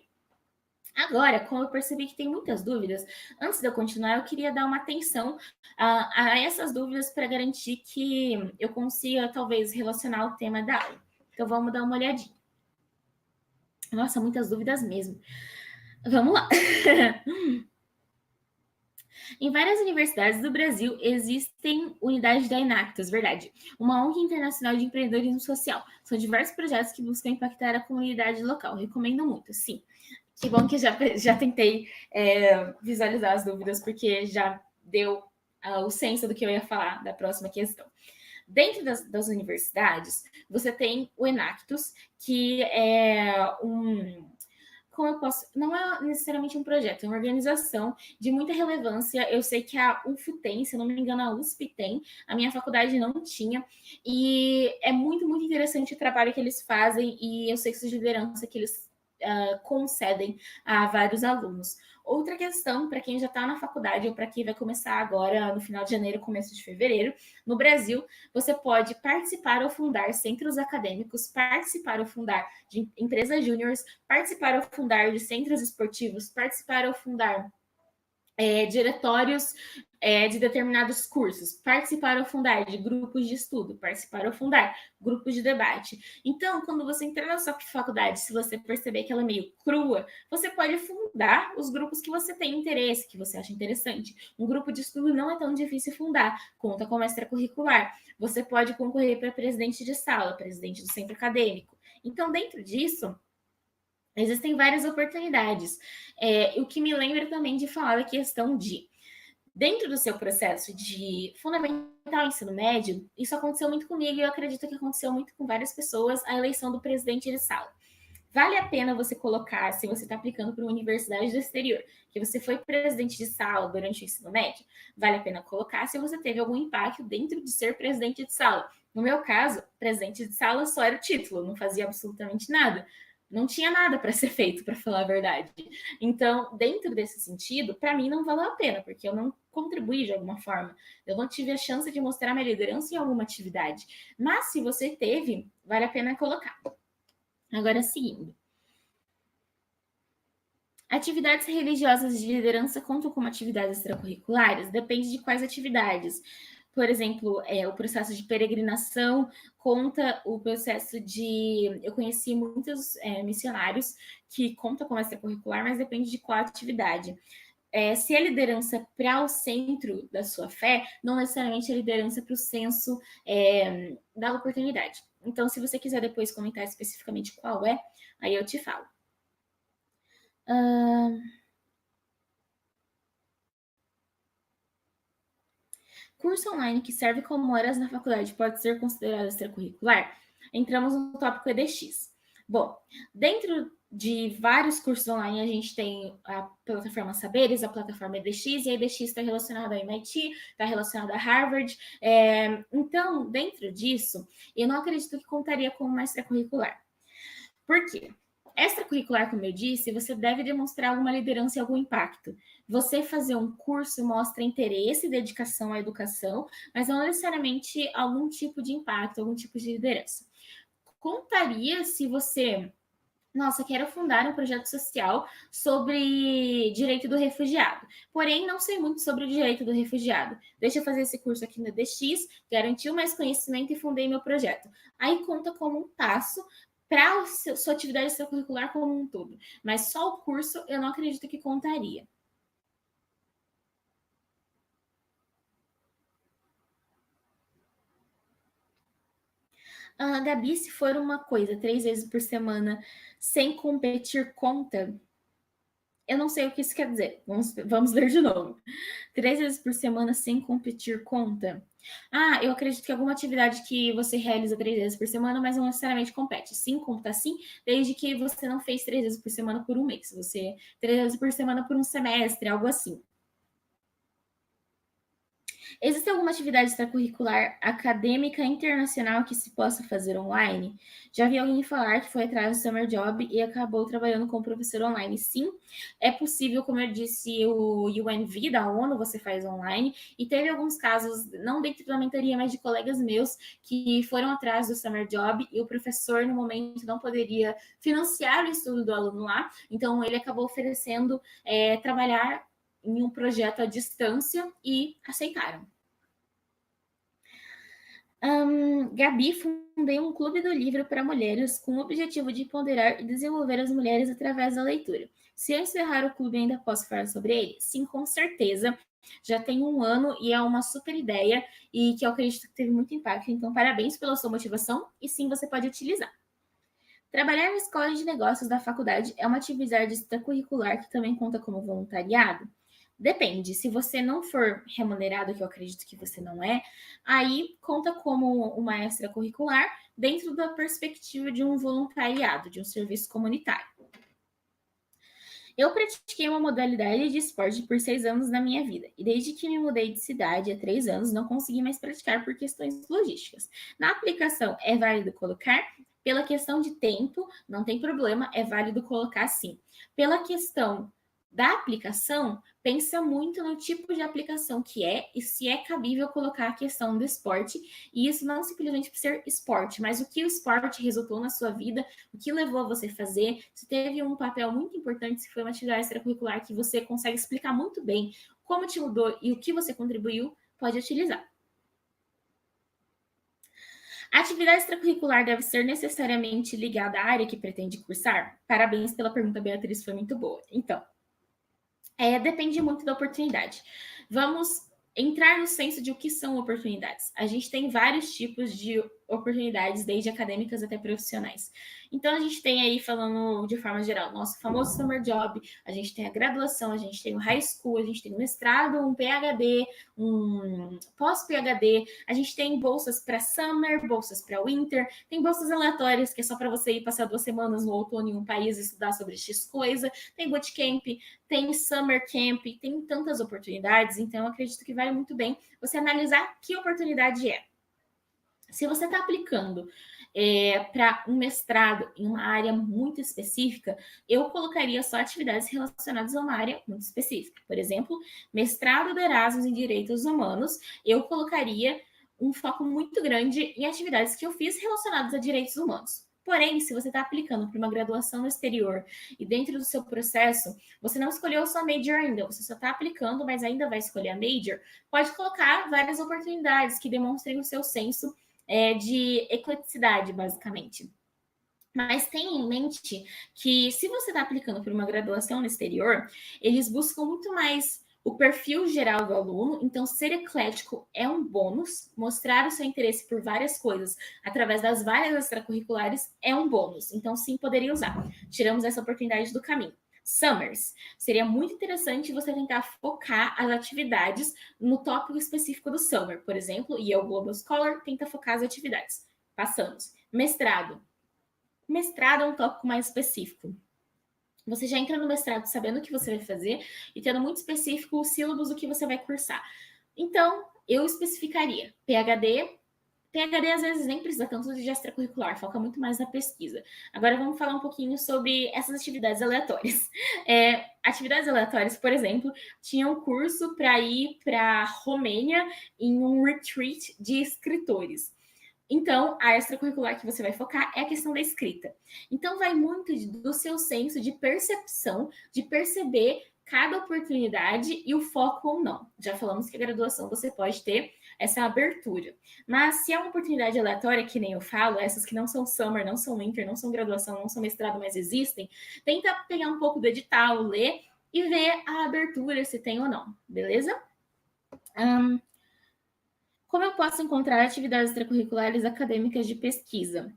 S1: Agora, como eu percebi que tem muitas dúvidas, antes de eu continuar, eu queria dar uma atenção a essas dúvidas para garantir que eu consiga, talvez, relacionar o tema da aula. Então, vamos dar uma olhadinha. Nossa, muitas dúvidas mesmo. Vamos lá. Em várias universidades do Brasil existem unidades da Enactus, verdade, uma ONG internacional de empreendedorismo social. São diversos projetos que buscam impactar a comunidade local. Recomendo muito, sim. Que bom que já tentei visualizar as dúvidas, porque já deu o senso do que eu ia falar da próxima questão. Dentro das universidades, você tem o Enactus, que é como eu posso. Não é necessariamente um projeto, é uma organização de muita relevância. Eu sei que a UF tem, se eu não me engano, a USP tem, a minha faculdade não tinha. E é muito, muito interessante o trabalho que eles fazem, e eu sei que essa liderança que eles concedem a vários alunos. Outra questão, para quem já está na faculdade ou para quem vai começar agora no final de janeiro, começo de fevereiro, no Brasil, você pode participar ou fundar centros acadêmicos, participar ou fundar de empresas júniores, participar ou fundar de centros esportivos, participar ou fundar diretórios de determinados cursos, participar ou fundar de grupos de estudo, participar ou fundar grupos de debate. Então, quando você entrar na sua faculdade, se você perceber que ela é meio crua, você pode fundar os grupos que você tem interesse, que você acha interessante. Um grupo de estudo não é tão difícil fundar, conta com a extracurricular. Você pode concorrer para presidente de sala, presidente do centro acadêmico. Então, dentro disso, existem várias oportunidades. O que me lembra também de falar da questão de, dentro do seu processo de fundamental ensino médio, isso aconteceu muito comigo e eu acredito que aconteceu muito com várias pessoas, a eleição do presidente de sala. Vale a pena você colocar, se você está aplicando para uma universidade do exterior, que você foi presidente de sala durante o ensino médio, vale a pena colocar se você teve algum impacto dentro de ser presidente de sala. No meu caso, presidente de sala só era o título, não fazia absolutamente nada. Não tinha nada para ser feito, para falar a verdade. Então, dentro desse sentido, para mim não valeu a pena, porque eu não contribuí de alguma forma. Eu não tive a chance de mostrar minha liderança em alguma atividade. Mas se você teve, vale a pena colocar. Agora, seguindo. Atividades religiosas de liderança contam como atividades extracurriculares? Depende de quais atividades. Por exemplo, o processo de peregrinação conta o processo de... Eu conheci muitos missionários que conta como extracurricular, mas depende de qual atividade. Se é liderança para o centro da sua fé, não necessariamente é liderança para o senso da oportunidade. Então, se você quiser depois comentar especificamente qual é, aí eu te falo. Curso online que serve como horas na faculdade pode ser considerado extracurricular? Entramos no tópico EDX. Bom, dentro de vários cursos online, a gente tem a plataforma Saberes, a plataforma EDX, e a EDX está relacionada ao MIT, está relacionada a Harvard. Então, dentro disso, eu não acredito que contaria como uma extracurricular. Por quê? Extracurricular, como eu disse, você deve demonstrar alguma liderança e algum impacto. Você fazer um curso mostra interesse e dedicação à educação, mas não necessariamente algum tipo de impacto, algum tipo de liderança. Contaria se você, nossa, quero fundar um projeto social sobre direito do refugiado. Porém, não sei muito sobre o direito do refugiado. Deixa eu fazer esse curso aqui no DX, garantiu mais conhecimento e fundei meu projeto. Aí conta como um passo para a sua atividade extracurricular como um todo. Mas só o curso eu não acredito que contaria. Gabi, se for uma coisa 3 vezes por semana sem competir, conta? Eu não sei o que isso quer dizer. Vamos ler de novo. 3 vezes por semana sem competir, conta? Ah, eu acredito que alguma atividade que você realiza 3 vezes por semana, mas não necessariamente compete. Sim, conta sim, desde que você não fez 3 vezes por semana por um mês. Você 3 vezes por semana por um semestre, algo assim. Existe alguma atividade extracurricular acadêmica internacional que se possa fazer online? Já vi alguém falar que foi atrás do Summer Job e acabou trabalhando como professor online. Sim, é possível, como eu disse, o UNV da ONU você faz online, e teve alguns casos, não dentro da mentoria, mas de colegas meus, que foram atrás do Summer Job e o professor, no momento, não poderia financiar o estudo do aluno lá, então ele acabou oferecendo trabalhar em um projeto à distância e aceitaram. Gabi, fundei um clube do livro para mulheres com o objetivo de empoderar e desenvolver as mulheres através da leitura. Se eu encerrar o clube, ainda posso falar sobre ele? Sim, com certeza. Já tem um ano e é uma super ideia e que eu acredito que teve muito impacto. Então, parabéns pela sua motivação e sim, você pode utilizar. Trabalhar na escola de negócios da faculdade é uma atividade extracurricular que também conta como voluntariado? Depende. Se você não for remunerado, que eu acredito que você não é, aí conta como uma extracurricular dentro da perspectiva de um voluntariado, de um serviço comunitário. Eu pratiquei uma modalidade de esporte por 6 anos na minha vida, e desde que me mudei de cidade há 3 anos, não consegui mais praticar por questões logísticas. Na aplicação, é válido colocar? Pela questão de tempo, não tem problema, é válido colocar sim. Pela questão da aplicação, pensa muito no tipo de aplicação que é e se é cabível colocar a questão do esporte, e isso não simplesmente por ser esporte, mas o que o esporte resultou na sua vida, o que levou a você a fazer, se teve um papel muito importante, se foi uma atividade extracurricular que você consegue explicar muito bem como te mudou e o que você contribuiu, pode utilizar. A atividade extracurricular deve ser necessariamente ligada à área que pretende cursar? Parabéns pela pergunta, Beatriz, foi muito boa. Então, depende muito da oportunidade. Vamos entrar no senso de o que são oportunidades. A gente tem vários tipos de oportunidades, desde acadêmicas até profissionais. Então, a gente tem aí, falando de forma geral, nosso famoso summer job, a gente tem a graduação, a gente tem o high school, a gente tem o mestrado, um PhD, um pós-PhD, a gente tem bolsas para summer, bolsas para winter, tem bolsas aleatórias, que é só para você ir passar 2 semanas no outono em um país e estudar sobre X coisa, tem bootcamp, tem summer camp, tem tantas oportunidades, então eu acredito que vale muito bem você analisar que oportunidade é. Se você está aplicando para um mestrado em uma área muito específica, eu colocaria só atividades relacionadas a uma área muito específica. Por exemplo, mestrado de Erasmus em Direitos Humanos, eu colocaria um foco muito grande em atividades que eu fiz relacionadas a direitos humanos. Porém, se você está aplicando para uma graduação no exterior e dentro do seu processo, você não escolheu a sua major ainda, você só está aplicando, mas ainda vai escolher a major, pode colocar várias oportunidades que demonstrem o seu senso de ecleticidade, basicamente. Mas tenha em mente que se você está aplicando por uma graduação no exterior, eles buscam muito mais o perfil geral do aluno, então ser eclético é um bônus, mostrar o seu interesse por várias coisas através das várias extracurriculares é um bônus, então sim, poderia usar. Tiramos essa oportunidade do caminho. Summers. Seria muito interessante você tentar focar as atividades no tópico específico do Summer, por exemplo, e o Global Scholar tenta focar as atividades. Passamos. Mestrado. Mestrado é um tópico mais específico. Você já entra no mestrado sabendo o que você vai fazer e tendo muito específico o sílabus do que você vai cursar. Então, eu especificaria PhD. PhD às vezes nem precisa tanto de extracurricular, foca muito mais na pesquisa. Agora vamos falar um pouquinho sobre essas atividades aleatórias. Atividades aleatórias, por exemplo, tinha um curso para ir para a Romênia em um retreat de escritores. Então, a extracurricular que você vai focar é a questão da escrita. Então, vai muito do seu senso de percepção, de perceber cada oportunidade e o foco ou não. Já falamos que a graduação você pode ter essa abertura. Mas se é uma oportunidade aleatória, que nem eu falo, essas que não são summer, não são winter, não são graduação, não são mestrado, mas existem, tenta pegar um pouco do edital, ler e ver a abertura, se tem ou não, beleza? Como eu posso encontrar atividades extracurriculares acadêmicas de pesquisa?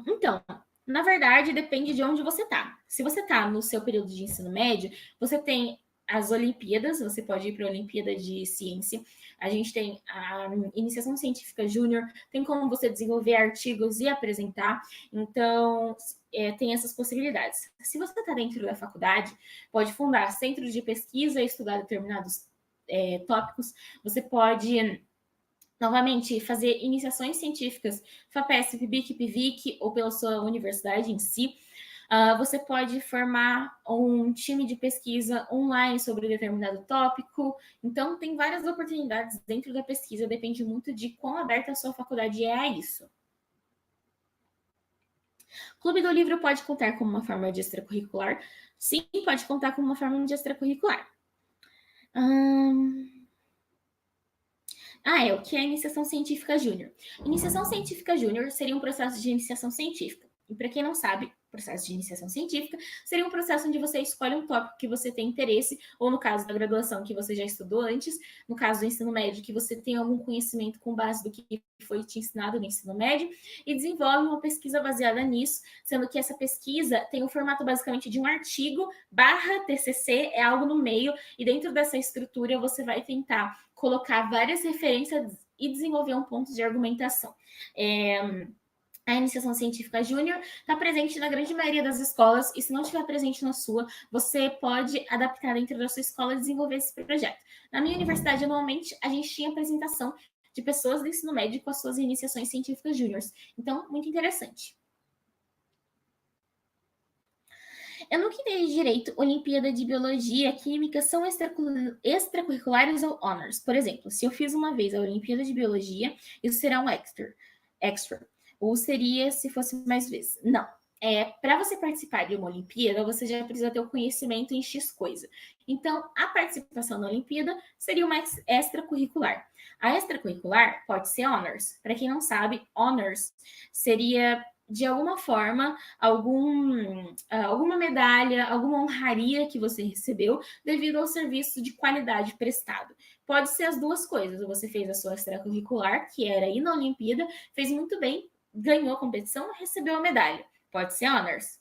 S1: Então, na verdade, depende de onde você está. Se você está no seu período de ensino médio, você tem as Olimpíadas, você pode ir para a Olimpíada de Ciência. A gente tem a iniciação científica júnior, tem como você desenvolver artigos e apresentar. Então, tem essas possibilidades. Se você está dentro da faculdade, pode fundar centros de pesquisa e estudar determinados tópicos. Você pode novamente, fazer iniciações científicas, FAPESP, PIBIC, PIVIC, ou pela sua universidade em si. Você pode formar um time de pesquisa online sobre determinado tópico. Então, tem várias oportunidades dentro da pesquisa, depende muito de quão aberta a sua faculdade é a isso. Clube do Livro pode contar como uma forma de extracurricular? Sim, pode contar como uma forma de extracurricular. O que é iniciação científica júnior? Iniciação científica júnior seria um processo de iniciação científica. E para quem não sabe, processo de iniciação científica seria um processo onde você escolhe um tópico que você tem interesse, ou no caso da graduação, que você já estudou antes, no caso do ensino médio, que você tem algum conhecimento com base do que foi te ensinado no ensino médio, e desenvolve uma pesquisa baseada nisso, sendo que essa pesquisa tem o formato basicamente de um artigo barra TCC, é algo no meio, e dentro dessa estrutura você vai tentar colocar várias referências e desenvolver um ponto de argumentação. A iniciação científica júnior está presente na grande maioria das escolas, e se não estiver presente na sua, você pode adaptar dentro da sua escola e desenvolver esse projeto. Na minha universidade, anualmente, a gente tinha apresentação de pessoas do ensino médio com as suas iniciações científicas júniores. Então, muito interessante. Eu nunca entendi direito, Olimpíada de Biologia, Química são extracurriculares ou honors? Por exemplo, se eu fiz uma vez a Olimpíada de Biologia, isso será um extra. Ou seria se fosse mais vezes? Não. Para você participar de uma Olimpíada, você já precisa ter o conhecimento em X coisa. Então, a participação na Olimpíada seria uma extracurricular. A extracurricular pode ser honors. Para quem não sabe, honors seria de alguma forma, alguma medalha, alguma honraria que você recebeu devido ao serviço de qualidade prestado. Pode ser as duas coisas. Você fez a sua extracurricular, que era ir na Olimpíada, fez muito bem, ganhou a competição, recebeu a medalha. Pode ser honors.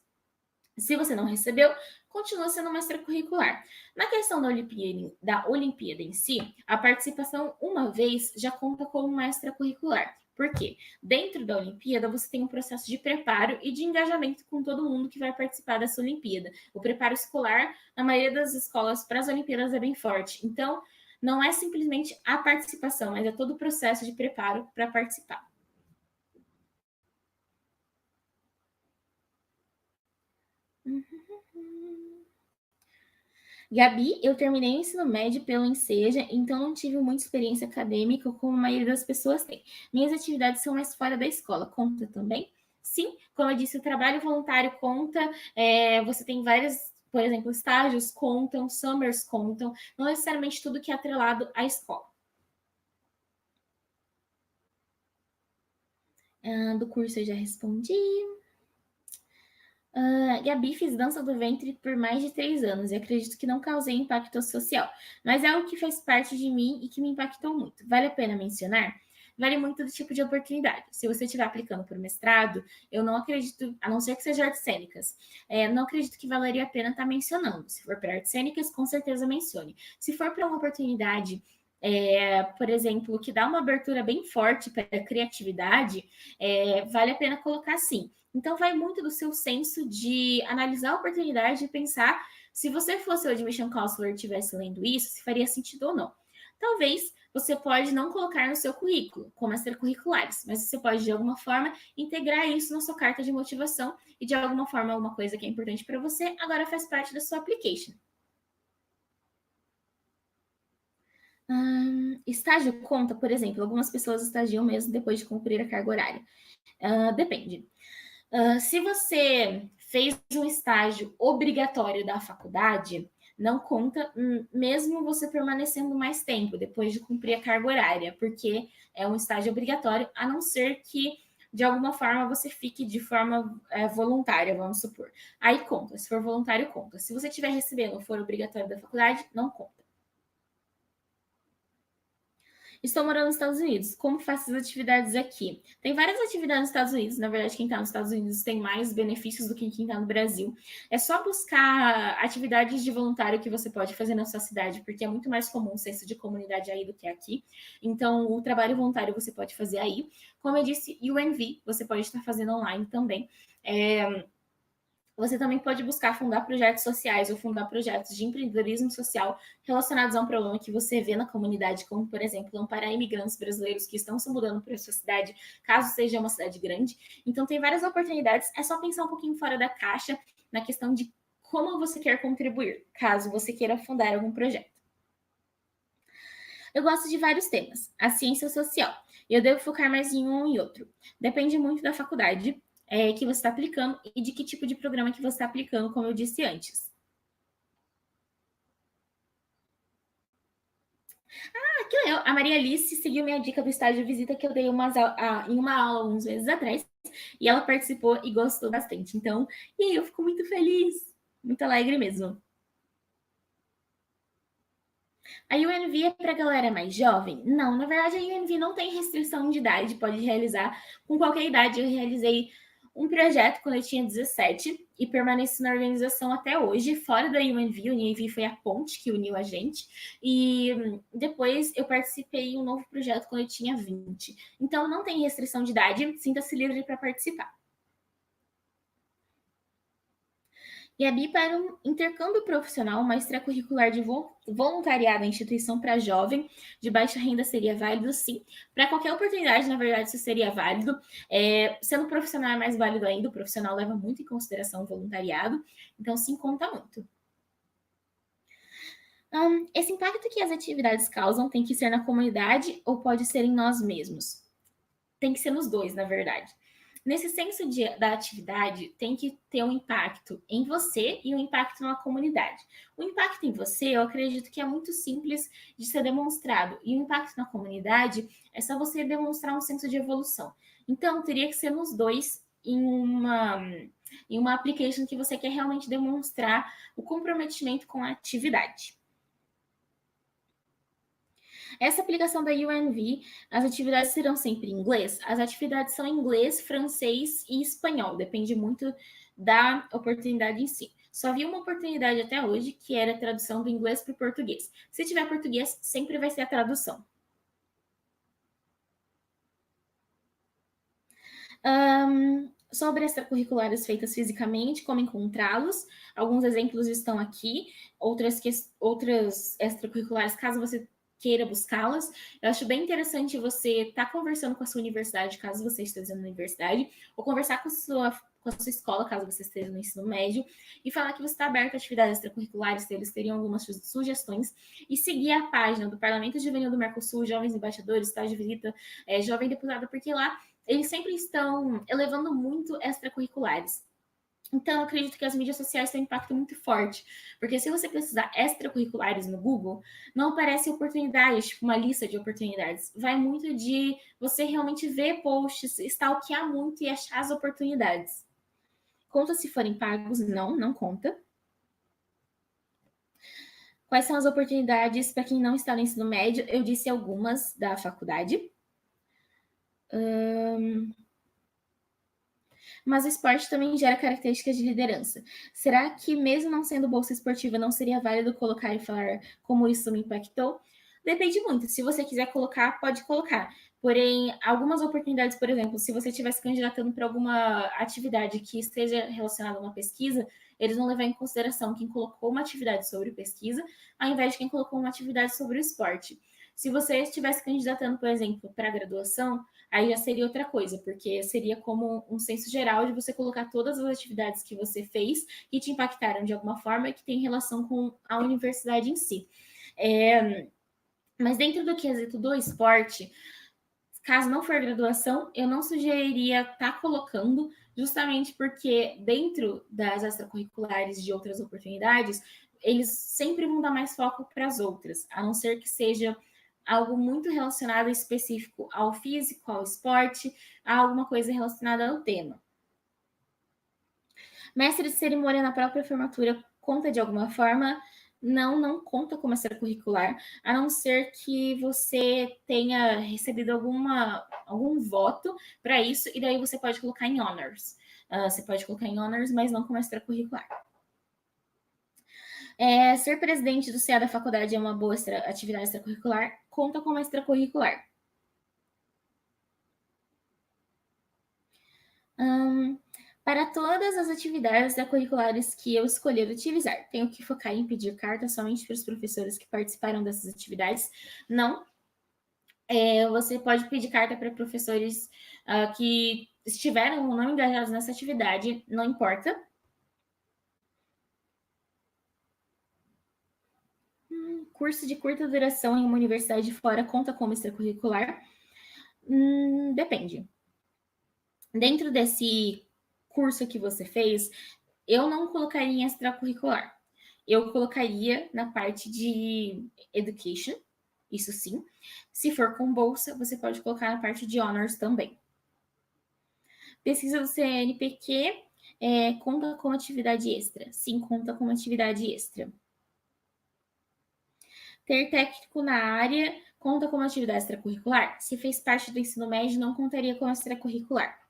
S1: Se você não recebeu, continua sendo uma extracurricular. Na questão da Olimpíada em si, a participação uma vez já conta como uma extracurricular. Por quê? Dentro da Olimpíada, você tem um processo de preparo e de engajamento com todo mundo que vai participar dessa Olimpíada. O preparo escolar, na maioria das escolas, para as Olimpíadas é bem forte. Então, não é simplesmente a participação, mas é todo o processo de preparo para participar. Gabi, eu terminei o ensino médio pelo Enseja, então não tive muita experiência acadêmica como a maioria das pessoas tem. Minhas atividades são mais fora da escola. Conta também? Sim, como eu disse, o trabalho voluntário conta. Você tem várias, por exemplo, estágios contam, summers contam, não necessariamente tudo que é atrelado à escola. Do curso eu já respondi. Gabi, fiz dança do ventre por mais de 3 anos e acredito que não causei impacto social, mas é algo que faz parte de mim e que me impactou muito. Vale a pena mencionar? Vale muito do tipo de oportunidade. Se você estiver aplicando por mestrado, eu não acredito, a não ser que seja artes cênicas, não acredito que valeria a pena estar mencionando. Se for para artes cênicas, com certeza mencione. Se for para uma oportunidade, por exemplo, que dá uma abertura bem forte para a criatividade, vale a pena colocar sim. Então, vai muito do seu senso de analisar a oportunidade e pensar se você fosse o admission counselor e estivesse lendo isso, se faria sentido ou não. Talvez você pode não colocar no seu currículo, como extracurriculares, mas você pode, de alguma forma, integrar isso na sua carta de motivação e, de alguma forma, alguma coisa que é importante para você agora faz parte da sua application. Estágio conta, por exemplo, algumas pessoas estagiam mesmo depois de cumprir a carga horária. Depende. Se você fez um estágio obrigatório da faculdade, não conta, mesmo você permanecendo mais tempo depois de cumprir a carga horária, porque é um estágio obrigatório, a não ser que de alguma forma você fique de forma voluntária, vamos supor. Aí conta, se for voluntário, conta. Se você estiver recebendo for obrigatório da faculdade, não conta. Estou morando nos Estados Unidos. Como faço as atividades aqui? Tem várias atividades nos Estados Unidos. Na verdade, quem está nos Estados Unidos tem mais benefícios do que quem está no Brasil. É só buscar atividades de voluntário que você pode fazer na sua cidade, porque é muito mais comum o senso de comunidade aí do que aqui. Então, o trabalho voluntário você pode fazer aí. Como eu disse, UNV você pode estar fazendo online também. Você também pode buscar fundar projetos sociais ou fundar projetos de empreendedorismo social relacionados a um problema que você vê na comunidade, como, por exemplo, amparar imigrantes brasileiros que estão se mudando para a sua cidade, caso seja uma cidade grande. Então, tem várias oportunidades. É só pensar um pouquinho fora da caixa na questão de como você quer contribuir, caso você queira fundar algum projeto. Eu gosto de vários temas. A ciência social. Eu devo focar mais em um e outro. Depende muito da faculdade que você está aplicando e de que tipo de programa que você está aplicando, como eu disse antes. Que legal. A Maria Alice seguiu minha dica do estágio de visita que eu dei em uma aula alguns meses atrás. E ela participou e gostou bastante. Então, e eu fico muito feliz. Muito alegre mesmo. A UNV é para galera mais jovem? Não, na verdade a UNV não tem restrição de idade, pode realizar com qualquer idade. Eu realizei um projeto quando eu tinha 17 e permaneci na organização até hoje, fora da UNV. O UNV foi a ponte que uniu a gente. E depois eu participei em um novo projeto quando eu tinha 20. Então não tem restrição de idade, sinta-se livre para participar. E a BIPA era um intercâmbio profissional, uma extracurricular de voluntariado à instituição para jovem de baixa renda seria válido, sim. Para qualquer oportunidade, na verdade, isso seria válido. Sendo profissional é mais válido ainda, o profissional leva muito em consideração o voluntariado, então sim, conta muito. Esse impacto que as atividades causam tem que ser na comunidade ou pode ser em nós mesmos? Tem que ser nos dois, na verdade. Nesse senso da atividade, tem que ter um impacto em você e um impacto na comunidade. O impacto em você, eu acredito que é muito simples de ser demonstrado, e o impacto na comunidade é só você demonstrar um senso de evolução. Então, teria que ser nos dois em uma application que você quer realmente demonstrar o comprometimento com a atividade. Essa aplicação da UNV, as atividades serão sempre em inglês? As atividades são em inglês, francês e espanhol, depende muito da oportunidade em si. Só vi uma oportunidade até hoje, que era a tradução do inglês para o português. Se tiver português, sempre vai ser a tradução. Sobre extracurriculares feitas fisicamente, como encontrá-los. Alguns exemplos estão aqui, outras extracurriculares, caso você queira buscá-las. Eu acho bem interessante você estar conversando com a sua universidade, caso você esteja na universidade, ou conversar com a sua escola, caso você esteja no ensino médio, e falar que você está aberto a atividades extracurriculares, se eles teriam algumas sugestões, e seguir a página do Parlamento Juvenil do Mercosul, Jovens Embaixadores, Estágio de Visita, Jovem Deputado, porque lá eles sempre estão elevando muito extracurriculares. Então, eu acredito que as mídias sociais têm um impacto muito forte, porque se você precisar extracurriculares no Google, não aparece oportunidades, tipo uma lista de oportunidades. Vai muito de você realmente ver posts, stalkear muito e achar as oportunidades. Conta se forem pagos? Não, não conta. Quais são as oportunidades para quem não está no ensino médio? Eu disse algumas da faculdade. Mas o esporte também gera características de liderança. Será que, mesmo não sendo bolsa esportiva, não seria válido colocar e falar como isso me impactou? Depende muito. Se você quiser colocar, pode colocar. Porém, algumas oportunidades, por exemplo, se você estiver se candidatando para alguma atividade que esteja relacionada a uma pesquisa, eles vão levar em consideração quem colocou uma atividade sobre pesquisa, ao invés de quem colocou uma atividade sobre o esporte. Se você estivesse candidatando, por exemplo, para a graduação, aí já seria outra coisa, porque seria como um senso geral de você colocar todas as atividades que você fez que te impactaram de alguma forma e que tem relação com a universidade em si. Mas dentro do quesito do esporte, caso não for graduação, eu não sugeriria estar colocando, justamente porque dentro das extracurriculares de outras oportunidades, eles sempre vão dar mais foco para as outras, a não ser que seja algo muito relacionado específico ao físico, ao esporte, a alguma coisa relacionada ao tema. Mestre de cerimônia na própria formatura conta de alguma forma? não conta como extracurricular, a não ser que você tenha recebido algum voto para isso, e daí você pode colocar em honors. Você pode colocar em honors, mas não como extracurricular. Ser presidente do CA da faculdade é uma boa atividade extracurricular, conta como extracurricular. Para todas as atividades extracurriculares que eu escolher utilizar, tenho que focar em pedir carta somente para os professores que participaram dessas atividades? Não. Você pode pedir carta para professores que estiveram ou não engajados nessa atividade, não importa. Curso de curta duração em uma universidade fora conta como extracurricular? Depende. Dentro desse curso que você fez, eu não colocaria em extracurricular. Eu colocaria na parte de education, isso sim. Se for com bolsa, você pode colocar na parte de honors também. Pesquisa do CNPq conta como atividade extra? Sim, conta como atividade extra. Ter técnico na área conta como atividade extracurricular? Se fez parte do ensino médio, não contaria como extracurricular.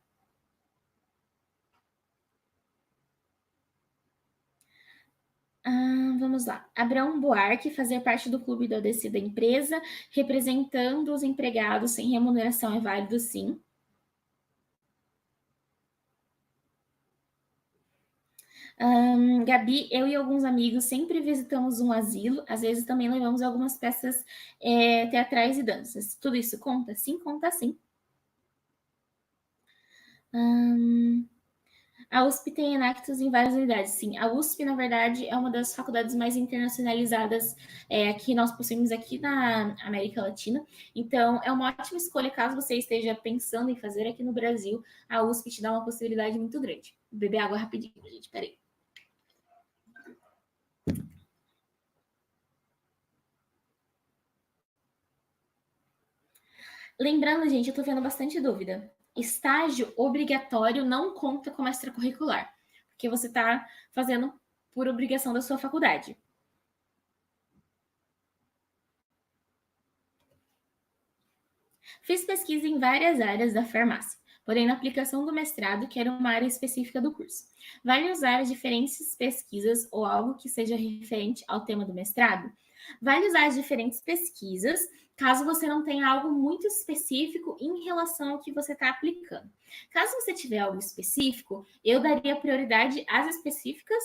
S1: Vamos lá. Abraão Buarque fazer parte do clube do ADC da empresa, representando os empregados sem remuneração é válido, sim. Gabi, eu e alguns amigos sempre visitamos um asilo, às vezes também levamos algumas peças teatrais e danças. Tudo isso conta? Sim, conta sim. A USP tem Enactus em várias unidades, sim. A USP, na verdade, é uma das faculdades mais internacionalizadas que nós possuímos aqui na América Latina. Então, é uma ótima escolha caso você esteja pensando em fazer aqui no Brasil. A USP te dá uma possibilidade muito grande. Vou beber água rapidinho, gente, peraí. Lembrando, gente, eu tô vendo bastante dúvida. Estágio obrigatório não conta como extracurricular, porque você está fazendo por obrigação da sua faculdade. Fiz pesquisa em várias áreas da farmácia, porém na aplicação do mestrado quero uma área específica do curso. Vale usar diferentes pesquisas ou algo que seja referente ao tema do mestrado? Vale usar diferentes pesquisas, caso você não tenha algo muito específico em relação ao que você está aplicando. Caso você tiver algo específico, eu daria prioridade às específicas,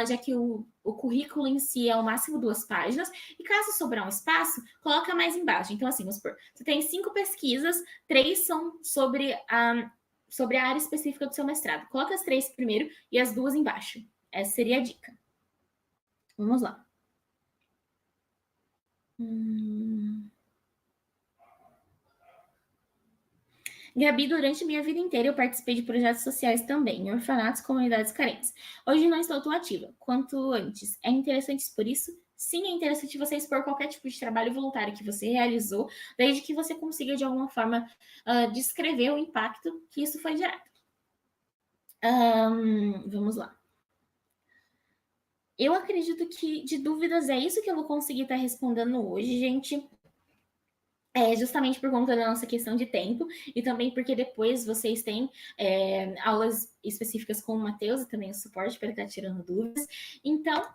S1: já que o currículo em si é o máximo 2 páginas, e caso sobrar um espaço, coloca mais embaixo. Então, assim, vamos supor, você tem 5 pesquisas, 3 são sobre a área específica do seu mestrado. Coloca as 3 primeiro e as 2 embaixo. Essa seria a dica. Vamos lá. Gabi, durante minha vida inteira eu participei de projetos sociais também, em orfanatos e comunidades carentes. Hoje não estou tão ativa quanto antes. É interessante por isso? Sim, é interessante você expor qualquer tipo de trabalho voluntário que você realizou, desde que você consiga, de alguma forma, descrever o impacto que isso foi gerado. Vamos lá. Eu acredito que, de dúvidas, é isso que eu vou conseguir estar respondendo hoje, gente. Justamente por conta da nossa questão de tempo e também porque depois vocês têm aulas específicas com o Matheus e também o suporte para estar tirando dúvidas. Então,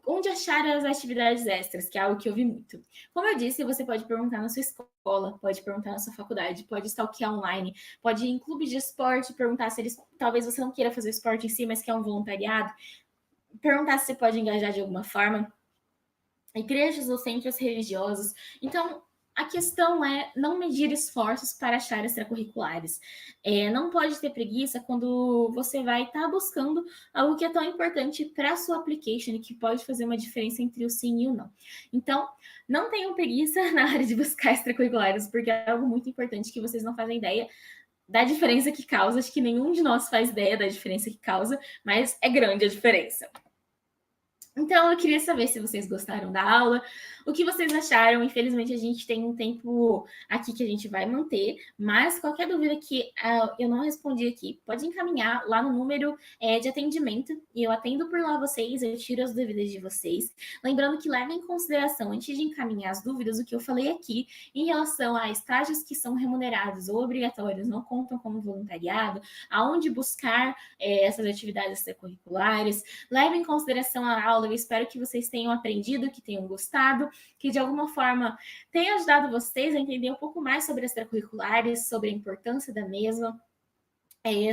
S1: onde achar as atividades extras, que é algo que eu vi muito. Como eu disse, você pode perguntar na sua escola, pode perguntar na sua faculdade, pode stalkear online, pode ir em clubes de esporte, perguntar se eles, talvez você não queira fazer esporte em si, mas quer um voluntariado, perguntar se você pode engajar de alguma forma. Igrejas ou centros religiosos. Então, a questão é não medir esforços para achar extracurriculares. Não pode ter preguiça quando você vai estar buscando algo que é tão importante para a sua application e que pode fazer uma diferença entre o sim e o não. Então, não tenham preguiça na área de buscar extracurriculares, porque é algo muito importante que vocês não fazem ideia da diferença que causa. Acho que nenhum de nós faz ideia da diferença que causa, mas é grande a diferença. Então, eu queria saber se vocês gostaram da aula, o que vocês acharam. Infelizmente, a gente tem um tempo aqui que a gente vai manter, mas qualquer dúvida que eu não respondi aqui, pode encaminhar lá no número de atendimento e eu atendo por lá vocês, eu tiro as dúvidas de vocês. Lembrando que levem em consideração, antes de encaminhar as dúvidas, o que eu falei aqui em relação a estágios que são remunerados ou obrigatórios, não contam como voluntariado, aonde buscar essas atividades extracurriculares. Leve em consideração a aula, eu espero que vocês tenham aprendido, que tenham gostado, que de alguma forma tenha ajudado vocês a entender um pouco mais sobre as extracurriculares, sobre a importância da mesma,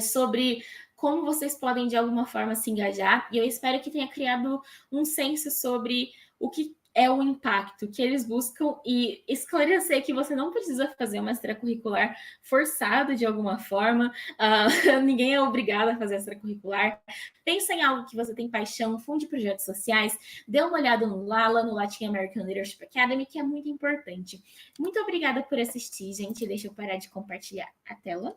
S1: sobre como vocês podem de alguma forma se engajar, e eu espero que tenha criado um senso sobre o que é o impacto que eles buscam e esclarecer que você não precisa fazer uma extracurricular forçado de alguma forma, ninguém é obrigado a fazer extracurricular. Pensa em algo que você tem paixão, funde projetos sociais, dê uma olhada no LALA, no Latin American Leadership Academy, que é muito importante. Muito obrigada por assistir, gente. Deixa eu parar de compartilhar a tela.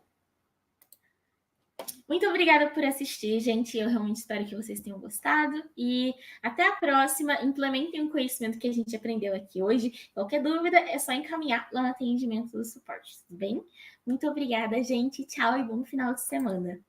S1: Muito obrigada por assistir, gente. Eu realmente espero que vocês tenham gostado. E até a próxima. Implementem o conhecimento que a gente aprendeu aqui hoje. Qualquer dúvida é só encaminhar lá no atendimento do suporte, tudo bem? Muito obrigada, gente. Tchau e bom final de semana.